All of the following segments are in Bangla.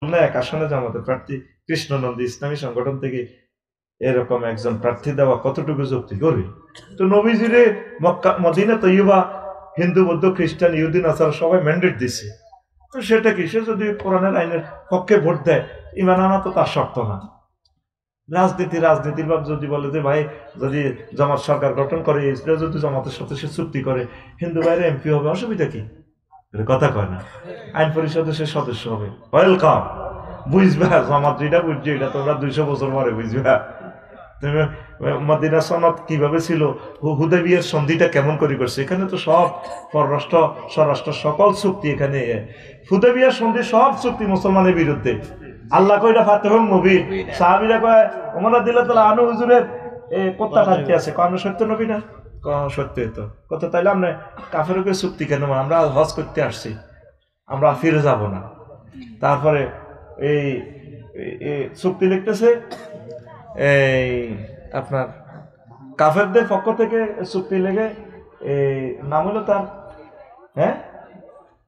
এক আসনে জামাতে প্রার্থী কৃষ্ণনন্দী ইসলামী সংগঠন থেকে এরকম একজন প্রার্থী দেওয়া কতটুকু যুক্তি করবে? তো নবীজিরে মক্কা মদিনা তৈয়বা হিন্দু বৌদ্ধ খ্রিস্টান ইহুদি নাসারা সবাই ম্যান্ডেট দিছে। তো সেটা কি, সে যদি কোরআনের আইনের পক্ষে ভোট দেয়, ইমান আনা তো তার শর্ত না। রাজনীতির ভাব যদি বলে যে ভাই যদি জামাত সরকার গঠন করে, ইসরায়েল যদি জামাতের সাথে সে চুক্তি করে, হিন্দু ভাইয়ের এমপি হবে, অসুবিধা কি? কথা কয় না। আইন পরিষদের সে সদস্য হবে, ওয়েলকাম। বুঝবা জামাত যেটা বুঝছো এটা তোমরা 200 বছর পরে বুঝবা। তুমি মদিনা সনদ কিভাবে ছিল, হুদাইবিয়ার সন্ধিটা কেমন করে করছে, এখানে তো সব পররাষ্ট্র স্বরাষ্ট্র সকল চুক্তি এখানে। হুদাইবিয়ার সন্ধি সব চুক্তি মুসলমানের বিরুদ্ধে। আল্লাহ কইটা ফাতেহুল মুবিন। সাহাবীরা কয় ওমর রাদিয়াল্লাহু তাআলা আনহু হুজুরের কোত্তা খাদ্য আছে, কোন সত্য নবী না? সত্য তো কত, তাইলে আমরা কাফেরকে চুক্তি কেন, আমরা হজ করতে আসছি, আমরা ফিরে যাব না। তারপরে এই চুক্তি লিখতেছে এই আপনার কাফেরদের পক্ষ থেকে চুক্তি লেগে এই নাম হলো তার, হ্যাঁ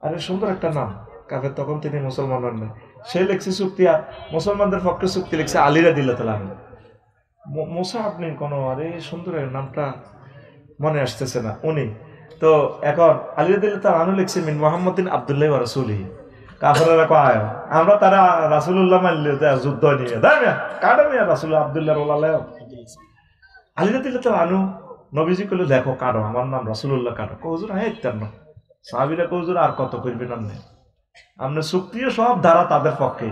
আরে সুন্দর একটা নাম, কাফের তখন তিনি মুসলমান হন নাই, সে লিখছে চুক্তি, আর মুসলমানদের পক্ষে চুক্তি লিখছে আলী রাদিয়াল্লাহু তাআলা আনহু। মুসা আপনি কোন, আরে সুন্দর নামটা মনে আসতেছে না উনি। তো এখন আলী রাদিয়াল্লাহু তাআলা আনহু লিখছে মিন মুহাম্মাদিন আব্দুল্লাহ ওয়া রাসূলিহি। কাফেররা কয় আমরা তারা রাসূলুল্লাহ মানলে যুদ্ধ নিয়ে দেয় না, কাটা মিয়া রাসূল আব্দুল্লাহর ওলালাহ। আলী রাদিয়াল্লাহু তাআলা আনহু নবীজি কইলো দেখো কাটো, আমার নাম রাসূলুল্লাহ, কাটো। কও হুজুর হ্যাঁ ইত্যার না। সাহাবীরা কও হুজুর আর কত করবেন আপনি, আপনি চুক্তিও সব ধারা তাদের পক্ষে,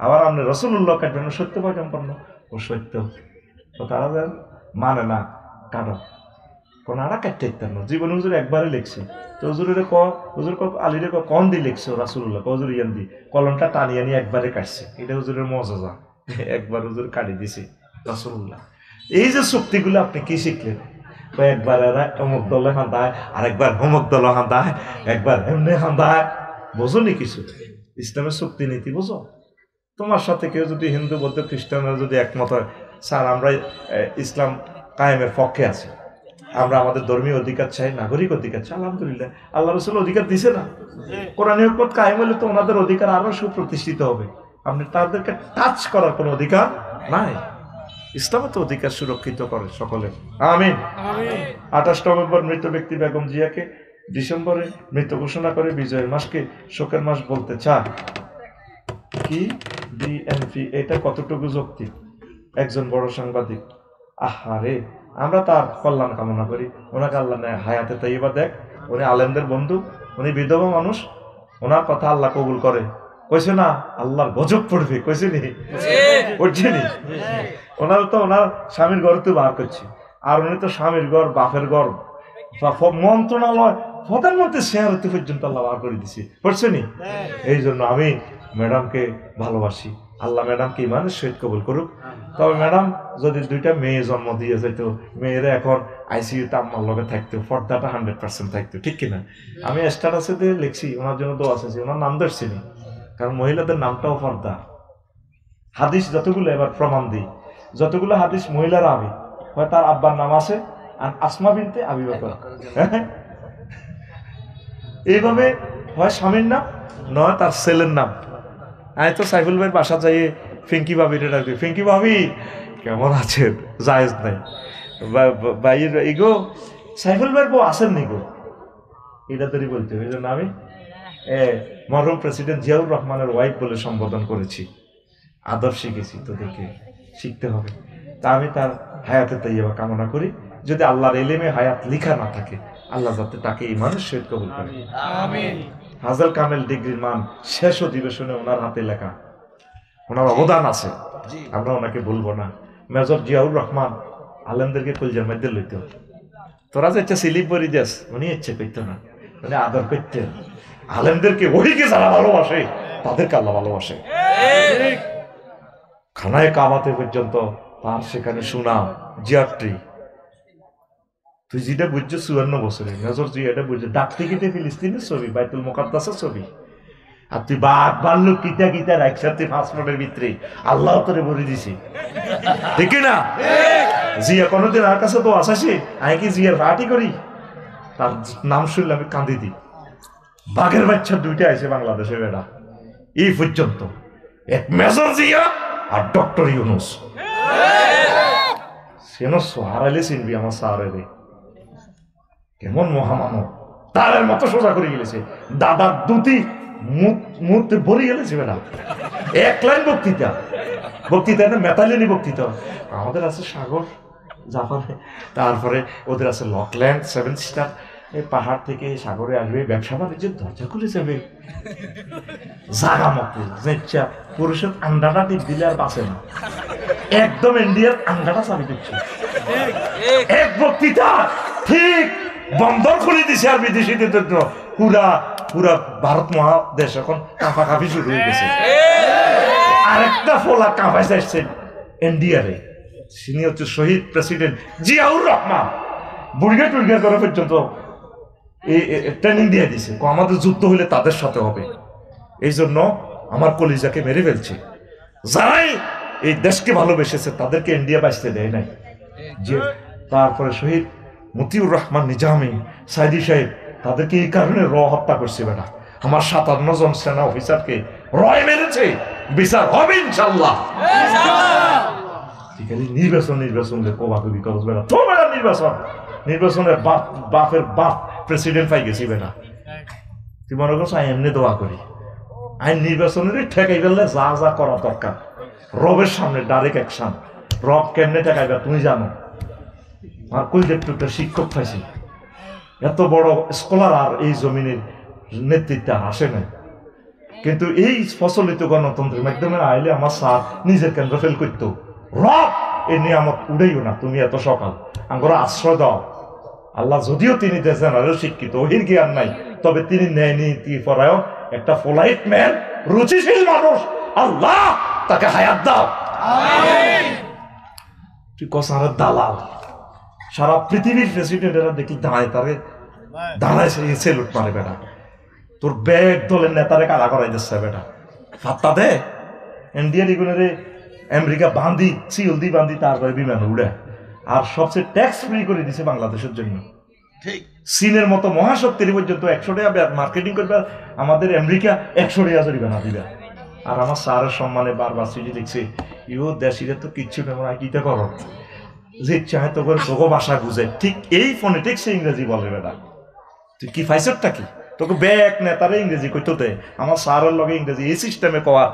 আবার আপনি রাসূলুল্লাহ কাটবেন, সত্য পয়গম্বর ও সত্য, তো তারা মানে না, কাটো। কোন আরা কাটতে ইত্যার না, জীবন হুজুর একবারে লিখছে। তো হুজুরের হুজুর আলীরে কন দিয়ে লিখছে রাসূলুল্লাহ, হুজুর ইয়ান দি কলমটা টানিয়ে নিয়ে একবারে কাটছে, এটা হুজুরের মজাজা, একবার হুজুর কাটি দিছে রাসূলুল্লাহ। এই যে চুক্তিগুলো আপনি কি শিখলেন? একবার এরা অমুক দলে হাঁদায়, আরেকবার অমুক দল হাঁদায়, একবার এমনি হাঁদায়, বোঝো নি কিছু? ইসলামের চুক্তি নীতি বোঝো? তোমার সাথে কেউ যদি হিন্দু বৌদ্ধ খ্রিস্টানরা যদি একমত হয়, স্যার আমরা ইসলাম কায়েমের পক্ষে আছি, আমরা আমাদের ধর্মীয় অধিকার চাই, নাগরিক অধিকার চাই, আলহামদুলিল্লাহ আল্লাহ রসুল অধিকার দিছে না? কোরআনী হুকুমত কায়েম হলে তো ওনাদের অধিকার আরো সুপ্রতিষ্ঠিত হবে। আপনি তাদেরকে টাচ করার কোনো অধিকার নাই। ইসলামে তো অধিকার সুরক্ষিত করে সকলে। আমিন। 28 নভেম্বর মৃত ব্যক্তি বেগম জিয়াকে ডিসেম্বরে মৃত ঘোষণা করে বিজয়ের মাসকে শোকের মাস বলতে চায় কি বিএনপি, এটা কতটুকু যৌক্তিক? একজন বড় সাংবাদিক, আহারে আমরা তার কল্যাণ কামনা করি, ওনাকে আল্লাহ হায়াতে তাইয়্যিবা দেখ, উনি আলেমদের বন্ধু, উনি বিধবা মানুষ, ওনার কথা আল্লাহ কবুল করে। কইছে না আল্লাহর গজব পড়বে, কইছে নি? পড়ছে নি? ওনার তো ওনার স্বামীর ঘর তো বার করছে, আর উনি তো স্বামীর ঘর বাপের ঘর মন্ত্রণালয় প্রধানমন্ত্রী শেয়ার হতে পর্যন্ত আল্লাহ বার করে দিছে, পড়ছে নি? এই জন্য আমি ম্যাডামকে ভালোবাসি, আল্লাহ ম্যাডামকে ইমানের সহিত কবুল করুক। তবে ম্যাডাম যদি 2টা মেয়ে জন্ম দিয়ে যেত, মেয়েরা এখন আইসিইউতে আম্মার লগে থাকতো, পর্দাটা 100% থাকতো, ঠিক কিনা? আমি স্ট্যাটাসে দিয়ে লিখছি ওনার জন্য দোয়া চাইছি, ওনার নাম ধরছি না, কারণ মহিলাদের নামটাও পর্দা। হাদিস যতগুলো এবার প্রমাণ দিই, যতগুলো হাদিস মহিলারা আমি, হয় তার আব্বার নাম আছে আর আসমা বিনতে আবি বকর, এইভাবে হয় স্বামীর নাম, নয় তার ছেলের নাম। আমি তো সাইফুল ভাইয়ের বাসা যাই ফিঙ্কি ভাবির ডাকি, ফিঙ্কি ভাবি কেমন আছেন, জায়েজ নাই ভাইয়ের ইগো সাইফুল ভাইয়ের বউ আসেন নি গো, এটা তৈরি বলতে হবে। এই জন্য আমি মরহুম প্রেসিডেন্ট জিয়াউর রহমানের ওয়াইফ বলে সম্বোধন করেছি, আদর শিখেছি, তোদেরকে শিখতে হবে। তা আমি তার হায়াতে তাইয়্যিবা কামনা করি, যদি আল্লাহর ইলমে হায়াত লিখা না থাকে আল্লাহ যাতে তাকে ইমানের সহিত কবুল করে। আমিন। হাজার কামেল ডিগ্রির মান শেষ অধিবেশনে ওনার হাতে লেখা, ওনার অবদান আছে, আমরা ওনাকে বলবো না। মেজর জিয়াউর রহমান আলেমদেরকে কলজার মধ্যে লইতে, তোরা যে ইচ্ছা স্লিপ বরি দেস, উনি ইচ্ছে করতো না, উনি আদর করতেন আলেমদেরকে, ওইকে যারা ভালোবাসে তাদেরকে আল্লাহ ভালোবাসে। খানায় কামাতে পর্যন্ত তার সেখানে সুনাম, জিয়ারট্রি। তুই যেটা বুঝছো 54 বছরে মেজর জিয়া এটা বুঝছো, ডাক টিকিটে ফিলিস্তিনের ছবি, বাইতুল মুকাদ্দাসের ছবি, আর তুই বাঘ ভাল্লুক কিতা কিতা একসাথে পাসপোর্টের ভিতরে আল্লাহ তোরে বলে দিছি, ঠিক না? জিয়া কোনোদিন আর কাছে তো আসাসি, আমি কি জিয়ার পার্টি করি? তার নাম শুনলে আমি কান্দি দিই। বাঘের বাচ্চা 2টা আছে বাংলাদেশে বেড়া এই পর্যন্ত, এক মেজর জিয়া আর ডক্টর ইউনুস। সেন সোহারালে চিনবি আমার সাহারে কেমন মহামানব, তারের মতো সোজা করে গেলেছে। দাদার দুটি মুহূর্তে ভরে গেলেছে বেটা। এক লাইন বক্তৃতা, বক্তৃতা না মেতালিনী বক্তৃতা। আমাদের আছে সাগর জাপানে, তারপরে ওদের আছে লকল্যান্ড, 7 স্টার। এই পাহাড় থেকে সাগরে আসবে, ব্যবসা বাণিজ্যের দরজা খুলে যাবে। জাগা মতো যেচ্ছা পুরুষের আন্ডাটা টিপ দিলে আর বাঁচে না, একদম ইন্ডিয়ার আন্ডাটা চাবি দিচ্ছে। এক বক্তৃতা ঠিক বন্দর খুলে দিছে আর বিদেশিদের জন্য। পুরা পুরা ভারত মহাদেশ এখন কাঁপাকাঁপি শুরু হয়ে গেছে। আরেকটা ফোলা কাঁপাই যাচ্ছেন ইন্ডিয়ারে, তিনি হচ্ছে শহীদ প্রেসিডেন্ট জিয়াউর রহমান। বুড়িয়া টুড়িয়া করা পর্যন্ত ট্রেনিং দিয়ে দিছে, আমাদের যুদ্ধ হলে তাদের সাথে হবে। এই জন্য আমার কলিজাকে মেরে ফেলছে। যারাই এই দেশকে ভালোবেসেছে তাদেরকে ইন্ডিয়া বাঁচতে দেয় নাই। যে তারপরে শহীদ মতিউর রহমান নিজামী সাইদি সাহেব, তাদেরকে এই কারণে হত্যা করছে বেটা। আমার 57 জন সেনা অফিসারকে রয় মেরেছে, বিচার হবে ইনশাল্লাহ। ঠিক আছে, নির্বাচন কোবাকুবি করছ বেটা, তো বেটা নির্বাচনের বাপের বাপ প্রেসিডেন্ট পাই গেছি বেটা। তুই মনে করছো আমি এমনি দোয়া করি, আইন নির্বাচনের ঠেকাই ফেললে যা যা করা দরকার রবের সামনে ডাইরেক্ট অ্যাকশন। রব কেমনে ঠেকাইবা তুমি জানো। আর কুলদেবটা শিক্ষক পাইছি, এত বড় স্কলার আর এই জমিনের নেতৃত্বে আসে নাই। কিন্তু এই প্রচলিত গণতন্ত্রের মাধ্যমে আইলে আমার স্যার নিজের কেন্দ্র ফেল করতো। রব এই নিয়ামত উড়েইও না, তুমি এত সকাল আঙ্গরা আশ্রয় দাও। আল্লাহ যদিও তিনি জেনারেল শিক্ষিত, ওহির জ্ঞান নাই, তবে তিনি ন্যায় নীতি পরায়ণ একটা পোলাইট ম্যান, রুচিশীল মানুষ। আল্লাহ তাকে হায়াত দাও। তুই কসারের দালাল, সারা পৃথিবীর প্রেসিডেন্টেরা দেখি দাঁড়ায় সেলুট মারে বেটা। তোর ব্যাগ দলের নেতারে কালা করাই দিচ্ছে বেটা, ফাত্তা দে। ইন্ডিয়ান ইগুনারে আমেরিকা বান্ধি সিল দি বান্ধি, তারপরে বিমান উড়ে। আর সবচেয়ে ট্যাক্স ফ্রি করে দিছে বাংলাদেশের জন্য। চীনের মতো মহাশক্তির পর্যন্ত 100 টাকা মার্কেটিং করবে, আমাদের আমেরিকা 100 টাকা জরিমানা দিবে। আর আমার স্যারের সম্মানে বারবার চিঠি লিখছে, ইও দেশিরা তো কিচ্ছু নেই, কিটা করো যে চাহে তো করে তোকে ভাষা বুঝে। ঠিক এই ফোনেটিক্স ইংরেজি বলে বেটা। তুই কি ফাইসরটা কি তোকে ব্যাক নেতারে ইংরেজি কইতো দে। আমার স্যারের লগে ইংরেজি এই সিস্টেমে কওয়া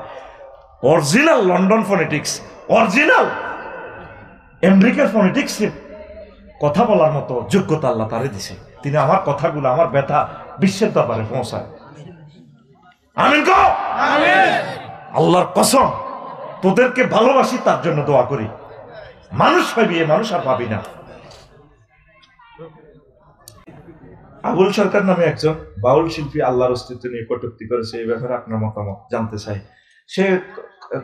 অরিজিনাল লন্ডন ফোনেটিক্স, অরিজিনাল আমেরিকার ফোনেটিক্স কথা বলার মতো যোগ্যতা আল্লাহ তারে দিছে। তিনি আমার কথাগুলো, আমার ব্যথা বিশ্বের দরবারে পৌঁছায়। আমিন কও। আমিন। আল্লাহর কসম তোদেরকে ভালোবাসি, তার জন্য দোয়া করি। মানুষ পাবি, মানুষ আর পাবি না। আবুল সরকার নামে একজন বাউল শিল্পী আল্লাহর অস্তিত্ব নিয়ে কটূক্তি করেছে, এই ব্যাপারে আপনার মতামত জানতে চাই। সে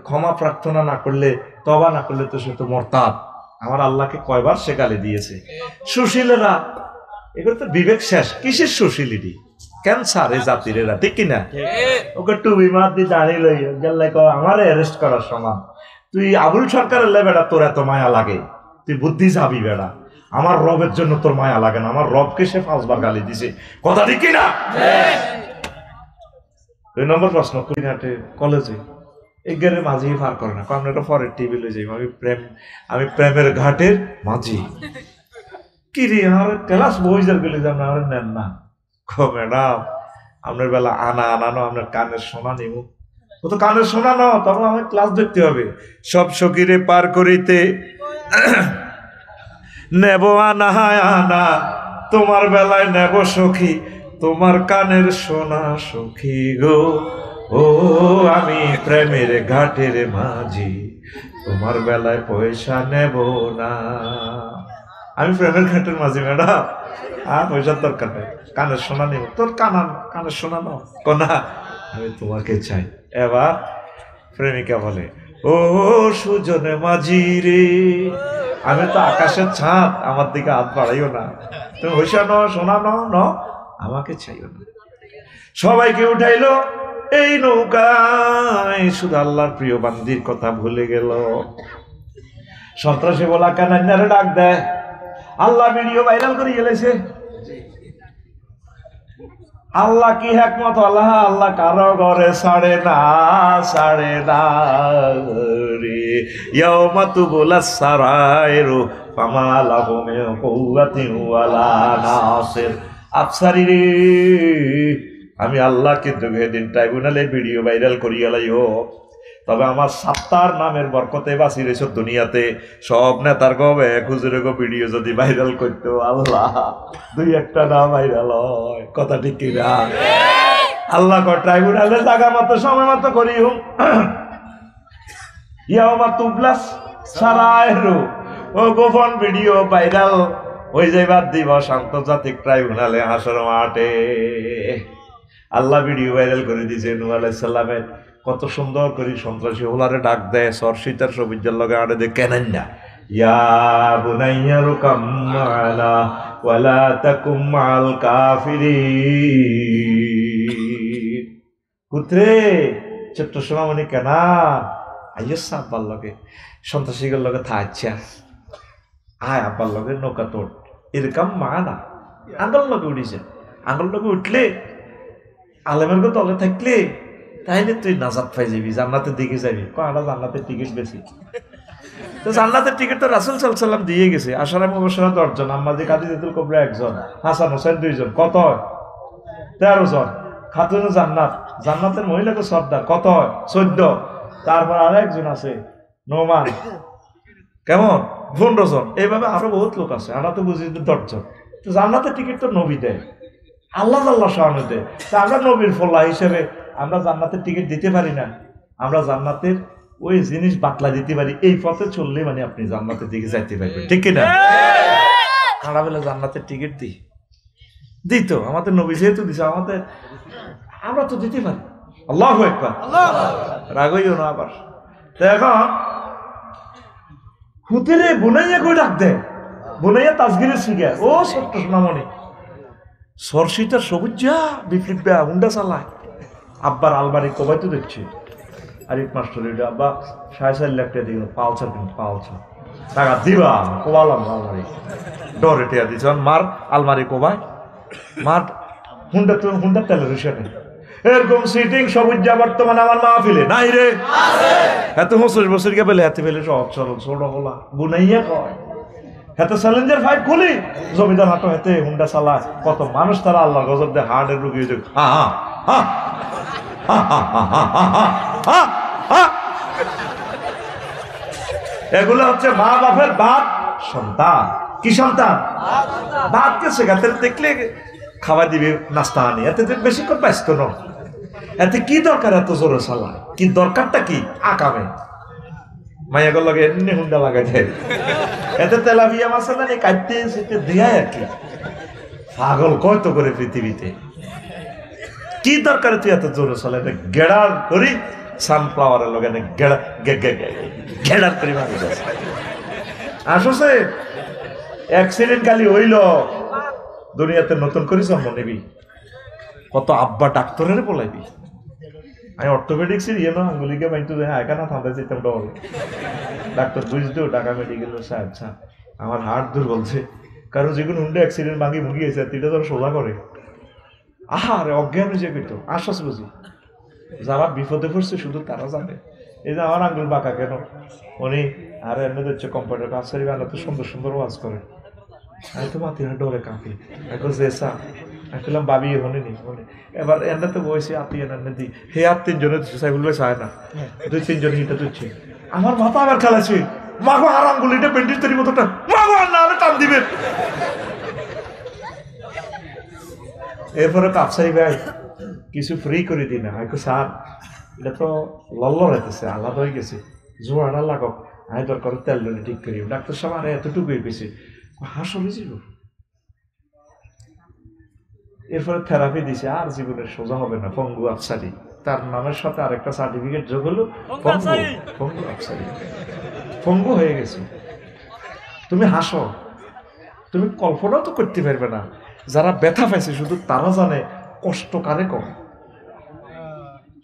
ক্ষমা প্রার্থনা না করলে, তওবা না করলে তো সে তো মুরতাদ। আমার আল্লাহকে কয়বার সে গালি দিয়েছে। সুশীলেরা এগুলো তো বিবেক শেষ, কিসের সুশীলিটি, ক্যান্সার এ জাতির এরা, ঠিক কিনা? ওকে টুবি মার দিয়ে দাঁড়িয়ে লই গেলে আমার অ্যারেস্ট করার সমান। তুই আবুল সরকারের লে বেড়া, তোর এত মায়া লাগে, তুই বুদ্ধি যাবি বেড়া। আমার রবের জন্য তোর মায়া লাগে না, আমার রবকে সে 5 বার গালি দিছে, কথা ঠিক কিনা? 2 নম্বর প্রশ্ন, কুড়িঘাটে কলেজে এগেরে মাঝি পার করে না, কারণ এটা পরের টিভি লই যাই। আমি প্রেমের ঘাটের মাঝি। কি রে আমার ক্লাস বইজার গেলে যান না, নেন না। ম্যাডাম আপনার বেলা আনানো, আপনার কানের শোনা নিব। ও তো কানের শোনা ন, তখন আমার ক্লাস দেখতে হবে। সব সখীরে পার করিতে নেব আনা, তোমার বেলায় নেব সখী, তোমার কানের শোনা সখী গো। ও আমি প্রেমের ঘাটের মাঝি, তোমার বেলায় পয়সা নেব না। আমি প্রেমের ঘাটের মাঝি ম্যাডাম, আর পয়সার দরকার নেই, কানের শোনা নেব। তোর কানের শোনা নাও কনা, আমি তোমাকে চাই। এবার প্রেমিকা বলে, ও সুজনে মাঝি রে, আমি তো আকাশের ছাদ, আমার দিকে হাত বাড়াইও না। তুমি পয়সা ন, শোনা ন, আমাকে চাইও না। সবাইকে উঠাইলো এই নৌকায়, শুধু আল্লাহর প্রিয় বান্দির কথা ভুলে গেল। সন্ত্রাসী বলা কানান্নারে ডাক দেয়, আল্লাহ ভিডিও ভাইরাল করে গেলেছে। আল্লাহ কি হিকমত, আল্লাহ আল্লাহ কারো ঘরে ছাড়ে না রে। ইয়াউমা তুবুলাস সারাইরু ফামা লাহু মিন কুওয়াতিন ওয়ালা নাসির। আফসারি রে, আমি আল্লাহ কিন্তু সেদিন ট্রাইব্যুনালে ভিডিও ভাইরাল করিয়া লাইও, তবে আমার সাত্তার নামের বরকতে বাঁচি রয়েছ দুনিয়াতে। সব নেতার গবে খুচরে গো ভিডিও যদি ভাইরাল করতো, আল্লাহ দুই একটা না ভাইরাল হয়, কথা ঠিক কিনা? আল্লাহ ট্রাইব্যুনালে জায়গা মতো সময় মতো করি ইয়াওমা তুবলাস সারাইরু, ও গোপন ভিডিও ভাইরাল হয়ে যাইবার দিবস আন্তর্জাতিক ট্রাইব্যুনালে হাসর মাঠে। আল্লাহ ভিডিও ভাইরাল করে দিয়েছে নূহ আলাইহিস সালামের, কত সুন্দর করে সন্ত্রাসী হোলারে ডাক দেয়, সরসিতার সবিজ্জার লগে আড়ে দে কেনেন না, ইয়া বুনাইয়া রুকাম মা'ানা ওয়ালা তাকুম মা'আল কাফিরিন। পুত্রে ছোট্ট সোনামণি কেনা আইয়স আব্বার লগে, সন্ত্রাসীগুলোর লগে থাকছে, আয় আব্বার লগে নৌকা তোর এরকম মা'ানা, আঙ্গল লগে উঠিছে, আঙ্গল লগে উঠলে আলেমের গো তলে থাকলে তাইলে তুই নাজাত পাই যাবি, জান্নাতের দিকে যাবি। আমরা জান্নাতের টিকিট বেশি, তো জান্নাতের টিকিট তো রাসূল সাল্লাল্লাহু আলাইহি ওয়াসাল্লাম দিয়ে গেছে। আশারায়ে মুবাশশারা 10 জন, আম্মাজি খাদিজাতুল কুবরা 1 জন, হাসান হোসেন 2 জন, কত হয়? 13 জন। খাতুনে জান্নাত, জান্নাতের মহিলাকে সর্দার, কত হয়? 14। তারপর আর একজন আছে নোমান, কেমন? 15 জন। এইভাবে আরো বহুত লোক আছে, আমরা তো বুঝি 10 জন। তো জান্নাতের টিকিট তো নবী দেয়, আল্লাহ শাহানু দেয়। তা আমরা নবীর ফল্লা হিসেবে আমরা জান্নাতের টিকিট দিতে পারি না, আমরা জান্নাতের ওই জিনিস বাতলা দিতে পারি। এই পথে চললে মানে আপনি জান্নাতের দিকে যাইতে পারবেন, ঠিক কিনা? আমরা বলে জান্নাতের টিকিট দিত আমাদের নবী যেহেতু দিছে, আমাদের আমরা তো দিতে পারি। আল্লাহু আকবার, রাগ হইও না আবার। তো এখন হুতিরে বুনাইয়া কই ডাক দেয়, বুনাইয়া তাসগিরের শিখে, ও ছোট্ট সোনামণি সরসিতার সবুজা বিপ্লিপা হুন্ডা চালায়, আব্বার আলমারি কবাই তো দেখছি, আরিফ মাস্টার এটা আব্বা 4.5 লাখ টাকা দিল, পালসার কিন পালসার টাকা দিবা কোবালাম আলমারি ডরে টেয়া দিচ্ছে, মার আলমারি কোবাই, মার হুন্ডা তো হুন্ডা তেলের হিসেবে এরকম সিটিং সবুজা বর্তমানে আমার মাহফিলে নাই রে, এত 25 বছর কে পেলে হাতে পেলে সব সরল ছোট হলা বুনাইয়া কয়, হেতে চ্যালেঞ্জার 5 খুলি জমিদার হাটো হেতে হুন্ডা চালা, কত মানুষ তারা আল্লাহ গজব দিয়ে হার্টের রুগী হয়ে যাক। এগুলো হচ্ছে মা বাপের বাপ সন্তান। কি সন্তান? বাপকে শেখাতে দেখলে খাবার দিবে, নাস্তা আনি, এতে বেশিক্ষণ ব্যস্ত ন, এতে কি দরকার এত জোরে চালা, কি দরকারটা কি? আকামে মাইয়াগুলো লাগে এমনি হুন্ডা লাগাই দেয়, এতে তেলাপিয়া মাছ নেই কাটতে সেতে দেয় আর কি। পাগল কত করে পৃথিবীতে, কি দরকার তুই এত জোরে চলে? গেড়ার করি সানফ্লাওয়ারের লগে গেড়ার করি মারি আসছে অ্যাক্সিডেন্ট খালি হইল, দুনিয়াতে নতুন করে জন্ম নিবি, কত আব্বা ডাক্তারের বলাইবি। আমি অর্থোপেডিক্সের ইয়ে না আঙ্গুলিকে বাইতো একা না থামতে যেতাম ডর, ডাক্তার বুঝতো ঢাকা মেডিকেল সাহেব আমার হার্ট দুর্বলছে, কারণ যেগুলো হুন্ডে অ্যাক্সিডেন্ট ভাঙি ভুগি গেছে তিনটা ধর সোজা করে, আরে অজ্ঞান হয়ে যেত আশ্বাস বুঝি, যারা বিপদে পড়ছে শুধু তারা জানে। এই যে আমার আঙ্গুল বাঁকা কেন, উনি আর এমনি হচ্ছে কম্পিউটার কাজ করি, বাংলা তো সুন্দর সুন্দর ওয়াজ করে, আমি তো মাতিরা ডরে কাঁপি, এখন যে চা আমি বললাম বাবি হনে এবার এনে তো বসে আত্মীয় এনে দিই, হে আর 3 জনের সাইবুল ভাই চায় না, 2-3 জন হিটা তুলছে, আমার মাথা আবার খেলাছে, মাগো আর আঙ্গুলিটা বেন্ডিস তৈরি মতোটা মাগো আর না হলে টান দিবেন। এরপরে কাপসাই ভাই কিছু ফ্রি করে দিই না, হয়তো স্যার এটা তো লল্ল হইতেছে, আলাদা হয়ে গেছে, জোয়ারা লাগক, আমি দরকার তেল ডলে ঠিক করি। ডাক্তার সাহেব আরে এতটুকুই পেয়েছে, হাসলে যাব। এরপরে থেরাপি দিছে, আর জীবনের সোজা হবে না, পঙ্গু আফসারি, তার নামের সাথে আরেকটা সার্টিফিকেট যোগ হলো, পঙ্গু আফসারি, পঙ্গু হয়ে গেছে। তুমি হাসো, তুমি কল্পনাও তো করতে পারবে না, যারা ব্যথা পাইছে শুধু তারা জানে কষ্ট কারে কম,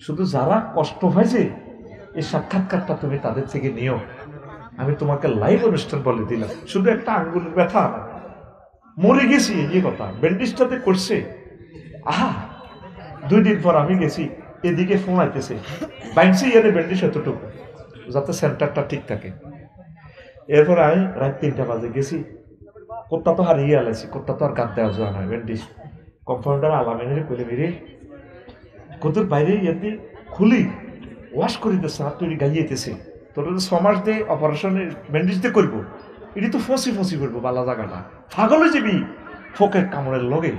শুধু যারা কষ্ট পাইছে এই সাক্ষাৎকারটা তুমি তাদের থেকে নিও। আমি তোমাকে লাইভ অনুষ্ঠান বলে দিলাম, শুধু একটা আঙ্গুলের ব্যথা না, মরে গেছি এই কথা ব্যান্ডেজটাতে করছে, আহা 2 দিন পর আমি গেছি, এদিকে ফোন আইতেছে, বাইনছি ইয়ারে ব্যান্ডেজ এতটুকু যাতে সেন্টারটা ঠিক থাকে। এরপর আমি রাত 3টা বাজে গেছি, কোথা তো হারিয়ে আলাইছি, কোথা তো আর গাদ দেওয়া যাওয়া নয় ব্যান্ডেজ। কম্পাউন্ডার আলামিনের কইলে বেরে কতর বাইরে ইয়াতে খুলি ওয়াশ করিতেছে, আর তৈরি গাইয়েতেছে, তোর 6 মাস দিয়ে অপারেশনের ব্যান্ডেজ দিয়ে করবো, এটি তো ফসি করবো বালা জায়গাটা, পাগলে যাবি ফোকের কামড়ের লগে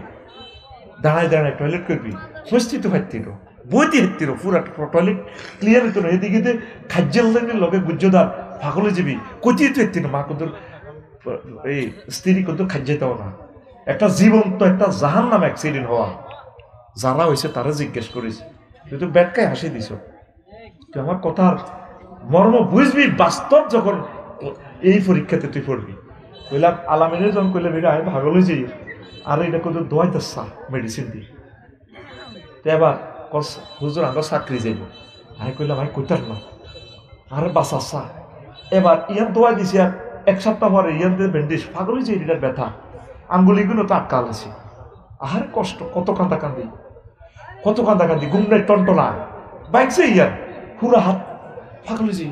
দাঁড়ায় দাঁড়ায় টয়লেট করবি, স্বস্তিত হাঁটতিল বইতে হাঁটতিল, পুরা টয়লেট ক্লিয়ার হতো না, এদিকে খাদ্যালের লগে গুজ্জদার পাগলে যাবি কচিয়ে তো হাঁটতিল, মা কত এই স্ত্রী কত খাদ্যাইতেও না। একটা জীবন্ত একটা জাহান নাম অ্যাক্সিডেন্ট হওয়া, যারা হয়েছে তারা জিজ্ঞেস করিস, তুই তো ব্যাটকায় হাসি দিছ, তুই আমার কথার মর্ম বুঝবি বাস্তব যখন এই পরীক্ষাতে তুই পড়বি। কইলাম আলামিনের যখন কইলে বেরা আমি ভাগল হয়ে যাই, আর এটা কত দোয়াই দাসা মেডিসিন দিয়ে, তো এবার হুজুর আমার চাকরি যাইব, আমি কইলাম আমি কইতার না আরে বাঁচাচ্ছা, এবার ইয়ার দোয়া দিছি, আর 1 সপ্তাহ পরে ইয়ার ব্যান্ডেজ, পাগল হয়ে যাই, এটার ব্যথা আঙ্গুলিগুলো তো আটকাল আছে, আহারে কষ্ট, কত কান্দা কান্দি ঘুম নাই, টনটনা বাইকছে ইয়ার পুরা হাত পাগল হয়ে যাই।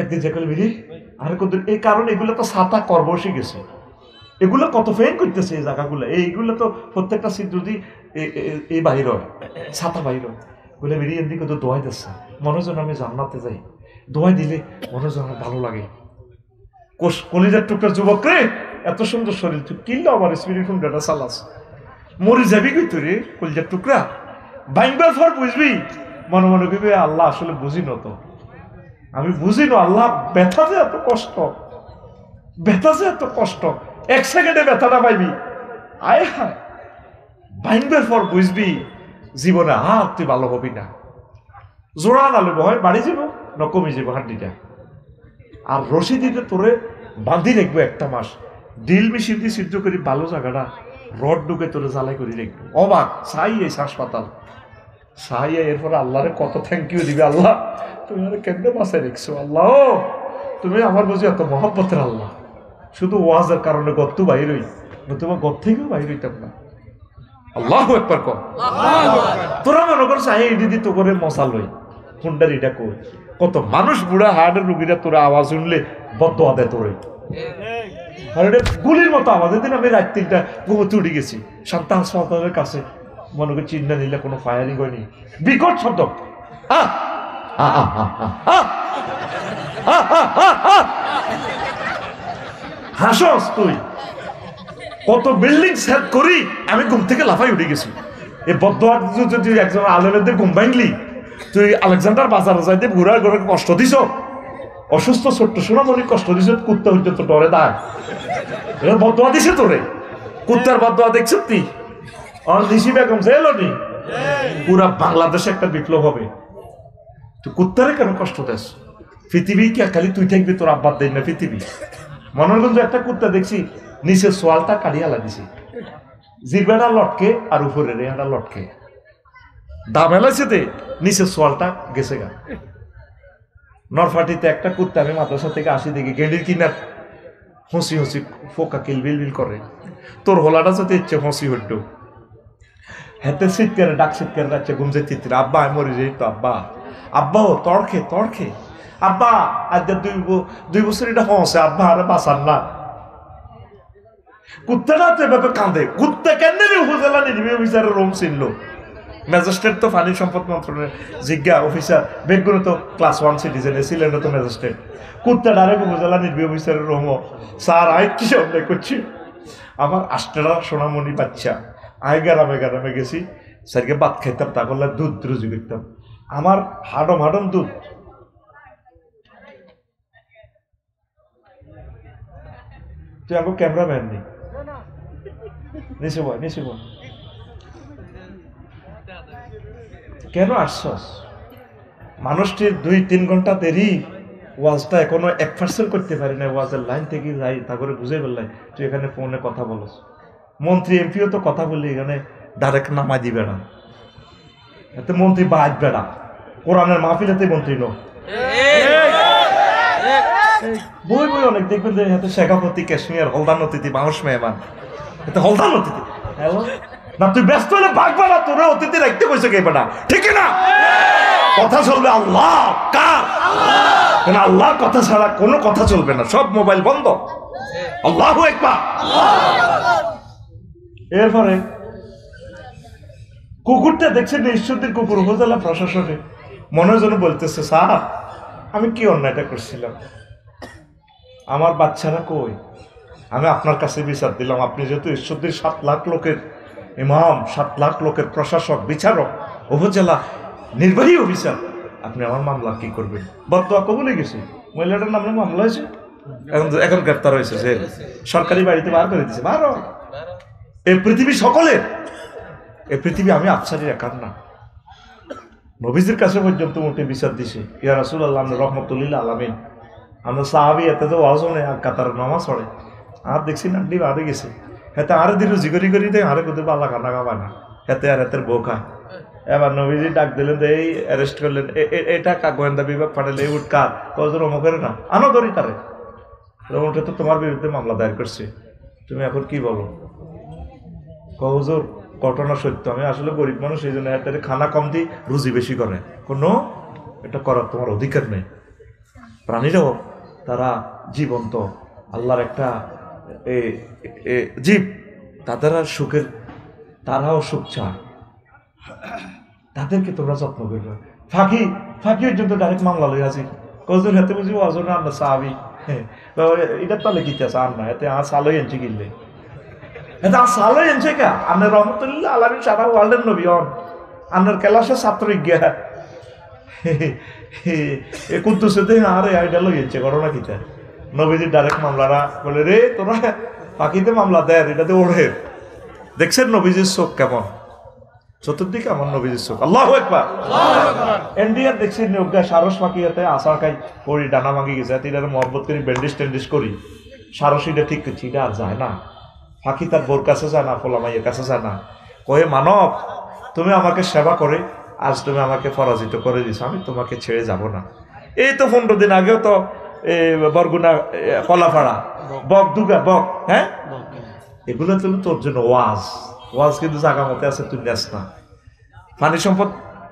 একদিন যে কইলে বেরি আরে কত, এই কারণে এগুলো তো ছাতা কর বসে গেছে, এগুলো কত ফেন করতেছে এই জায়গাগুলো, এইগুলো তো প্রত্যেকটা সিট যদি এই বাহির হয়, ছাতা বাহির হয়, বলে বেরিয়ে এদিকে তো দোয়াই দিচ্ছে, মনোজন আমি জান্নাতে যাই, দোয়াই দিলে মনোজন আমার ভালো লাগে। কলিজার টুকরা যুবক রে, এত সুন্দর শরীর, তুই কিনলো আমার স্পিরিট ডাটা চালাস, মরে যাবি কই তুই রে কলিজার টুকরা, ভাঙবার পর বুঝবি, মনে মনে কইবি আল্লাহ আসলে বুঝি না, তো আমি বুঝি না আল্লাহ ব্যথা যে এত কষ্ট, 1 সেকেন্ডে ব্যথাটা পাইবি, আয় হায় ভাঙবার পর বুঝবি জীবনে আর তুই ভালো হবি না, জোড়া না লইব, হয় বাড়ি যাব না কমে যাবো হাড্ডিটা, আর রশি দিতে তোরে বাঁধি রাখবো 1 মাস, ডিল মেশিন দিয়ে সিদ্ধ করি ভালো জায়গাটা, রড ঢুকে তোরে জ্বালাই করে রাখবো, অবাক চাই এই হাসপাতাল চাই, এরপরে আল্লাহরে কত থ্যাংক ইউ দিবি, আল্লাহ তুমি আমার কেমনে বাঁচাই রেখছো, আল্লাহ তুমি আমার বুঝি এত মহব্বতের আল্লাহ, শুধু ওয়াজের কারণে গত্তু বাইর হই, তোমার গত থেকেও বাইর হইতাম না। আল্লাহু আকবার কর, তোরা মনে করছ এই দিদি তো করে মশা লই ফোনটার এটা কই, কত মানুষ বুড়া হার্টের রুগীরা তোরা আওয়াজ শুনলে বদদোয়া দেয় তোরে, আর এটা গুলির মতো আওয়াজ। এদিন আমি রাত 3টা ঘুমোতে উঠে গেছি, শান্তা হাসপাতালের কাছে, মনে করি চিন্তা নিলে কোনো ফায়ারিং হয়নি, বিকট শব্দ, হাসস তুই, কত বিল্ডিং সেট করি আমি ঘুম থেকে লাফাই উঠে গেছি, এই বদদোয়া যদি একজন আলেমের ঘুম ভাঙলি, তুই আলেকজান্ডার বাজারে যাইতে ঘুরা ঘুরে কষ্ট দিছ, অসুস্থ ছোট্ট সোনামণি কষ্ট দিছ, কুত্তা হইতে তো ডরে দায়, এটা বদদোয়া দিছে তোরে, কুত্তার বদদোয়া দেখছ তুই, নিশি বেগম জেল নি, পুরা বাংলাদেশে একটা বিপ্লব হবে, তুই কুত্তারে কেন কষ্ট দেস, পৃথিবী কে খালি তুই থাকবি, তোর আব্বার দেয় না পৃথিবী। মনোরঞ্জন একটা কুত্তা দেখছি নিচের সোয়ালটা কাটিয়া লাগিয়েছি, জিরবাটা লটকে আর উপরে রেহাটা লটকে, দাম এলাইছে দে নিচের সোয়ালটা গেছে গা। নরফাটিতে একটা কুত্তা আমি মাদ্রাসা থেকে আসি দেখি গেঁডির কিনার হসি ফোকা কিলবিল করে, তোর হোলাটা যদি ইচ্ছে হসি হইত, হাতে শীতকারে ডাক শীতকারে যাচ্ছে ঘুম যে চিত্র, আব্বা আমি মরে যাই তো, আব্বা ও তড়খে আব্বা আজ 2 বছর এটা হসে, আব্বা আরে বাঁচান না, কুত্তাটা তো এভাবে কাঁদে, কুত্তা কেন উপজেলা নির্বাহী অফিসারের রুম ছিল, ম্যাজিস্ট্রেট তো পানি সম্পদ মন্ত্রণালয়ের জিজ্ঞা অফিসার, বেগুলো তো ক্লাস 1 সিটিজেন, ছিলেন তো ম্যাজিস্ট্রেট, কুত্তা ডাইরেক্ট উপজেলা নির্বাহী অফিসারের রুমও, স্যার আয় কি সন্দেহ করছি, আমার 8টা সোনামণি বাচ্চা, আয় গ্রামে গেছি, স্যারকে ভাত খাইতাম, তা করলে দুধ রুজি করতাম, আমার হাডম দুধ, তুই আমাকে ক্যামেরাম্যান নেই, নিচে বল কেন আসছস, মানুষটির 2-3 ঘন্টা দেরি, ওয়াজটা এখনো 1% করতে পারি না, ওয়াজের লাইন থেকে যাই তা করে বুঝে ফেললাই, তুই এখানে ফোনে কথা বলস, মন্ত্রী এমপিও তো কথা বললি, এখানে ডাইরেক্ট নামা দিবে না, এতে মন্ত্রী বাঁচবে না, কোরআনের মাহফিলেতে মন্ত্রী নো, বই অনেক দেখবেন যে হাতে শেখাপতি কাশ্মীর হলদান অতিথি মানুষ মেহমান, এতে হলদান অতিথি, হ্যালো না তুই ব্যস্ত হলে ভাগবা না, তোরে অতিথি রাখতে কইছে কে বেটা, ঠিক না? কথা চলবে আল্লাহ কার? কারণ আল্লাহর কথা ছাড়া কোনো কথা চলবে না, সব মোবাইল বন্ধ। আল্লাহু আকবার। এরপরে কুকুরটা দেখছেন ঈশ্বরদের কুকুর, উপজেলা প্রশাসনে মনে যেন বলতেছে, স্যার আমি কি অন্যায়টা করছিলাম, আমার বাচ্চারা কই, আমি আপনার কাছে বিচার দিলাম, আপনি যেহেতু ঈশ্বরদের 7 লাখ লোকের ইমাম, 7 লাখ লোকের প্রশাসক, বিচারক, উপজেলা নির্বাহী অফিসার, আপনি আমার মামলা কি করবেন? বর্তমান কবুলে গেছে, মহিলাটার নামে মামলা হয়েছে, এখন গ্রেপ্তার হয়েছে, যে সরকারি বাড়িতে বার করে দিচ্ছে। বারো এই পৃথিবী সকলের, এই পৃথিবী আমি আফসারি একার না, নবীজির কাছে পর্যন্ত উঠে বিচার দিছে, ইয়া রাসূলুল্লাহ আমরা রহমতুল্লিল আলামিন, আমরা সাহাবি এতে তো ওয়াজ হয় আর কাতার নামাজ পড়ে, আর দেখছি না ডি বাদে গেছে, হেতে আরে দিল জিগরি করি দেয়, আরে কোথাও বালা খানা খাবায় না, হেতে আর হেতের বউ খায়। এবার নবীজি ডাক দিলেন, এই অ্যারেস্ট করলেন, এটা গোয়েন্দা বিভাগ পাঠালে, এই উঠ কার কজন অমুকের না, আনো ধরি তারে, ওটা তো তোমার বিরুদ্ধে মামলা দায়ের করছে, তুমি এখন কি বলো? হুজুর ঘটনা সত্য, আমি আসলে গরিব মানুষ, এই জন্য এত খানা কম দিই, রুজি বেশি করে, কোনো এটা করার তোমার অধিকার নেই। প্রাণীরাও তারা জীবন্ত, আল্লাহর একটা জীব, তাদের সুখের, তারাও সুখ চায়, তাদেরকে তোমরা যত্ন করবে। ফাঁকি পর্যন্ত ডাইরেক্ট মামলা লই আসি, কজন হাতে বুঝি অজন আমরা সাহাবি, হ্যাঁ এটা তাহলে কি চান না, এতে আর সালোই এনছি কিনলে, এটা আর সালোই এনছে কা, আপনার রহমতুল্লাহ আলামিন সারা ওয়ার্ল্ডের নবী হন, আপনার ক্লাসের ছাত্র গিয়া কুদ্দুসে আরে আইডা লই এনছে, ঘটনা কিতা? নবীজির ডাইরেক্ট মামলারা বলে, রে তোরা ফাঁকিতে মামলা দেয়, এটাতে ওড়ে। দেখছেন নবীজির চোখ কেমন, চতুর্দিকে আমার নবীজির চোখ। আল্লাহু আকবার। ইন্ডিয়ার দেখছি নৌকা সারস ফাঁকিয়াতে আসার খাই করি, ডানা ভাঙি গেছে, এটার মহব্বত করি, ব্যান্ডেজ ট্যান্ডেজ করি, সারসিটা ঠিক করছি, এটা আর যায় না। ফাঁকি তার বোর কাছে যায় না, ফোলামাইয়ের কাছে যায় না, কয়ে মানব তুমি আমাকে সেবা করে আজ তুমি আমাকে পরাজিত করে দিছো, আমি তোমাকে ছেড়ে যাব না। এই তো 15 দিন আগেও তো বরগুনা কলাপাড়া বক দুগা বক, হ্যাঁ এগুলো তো তোর জন্য ওয়াজ কিন্তু জায়গা মতে আছে, তুই নেস না। পানি সম্পদ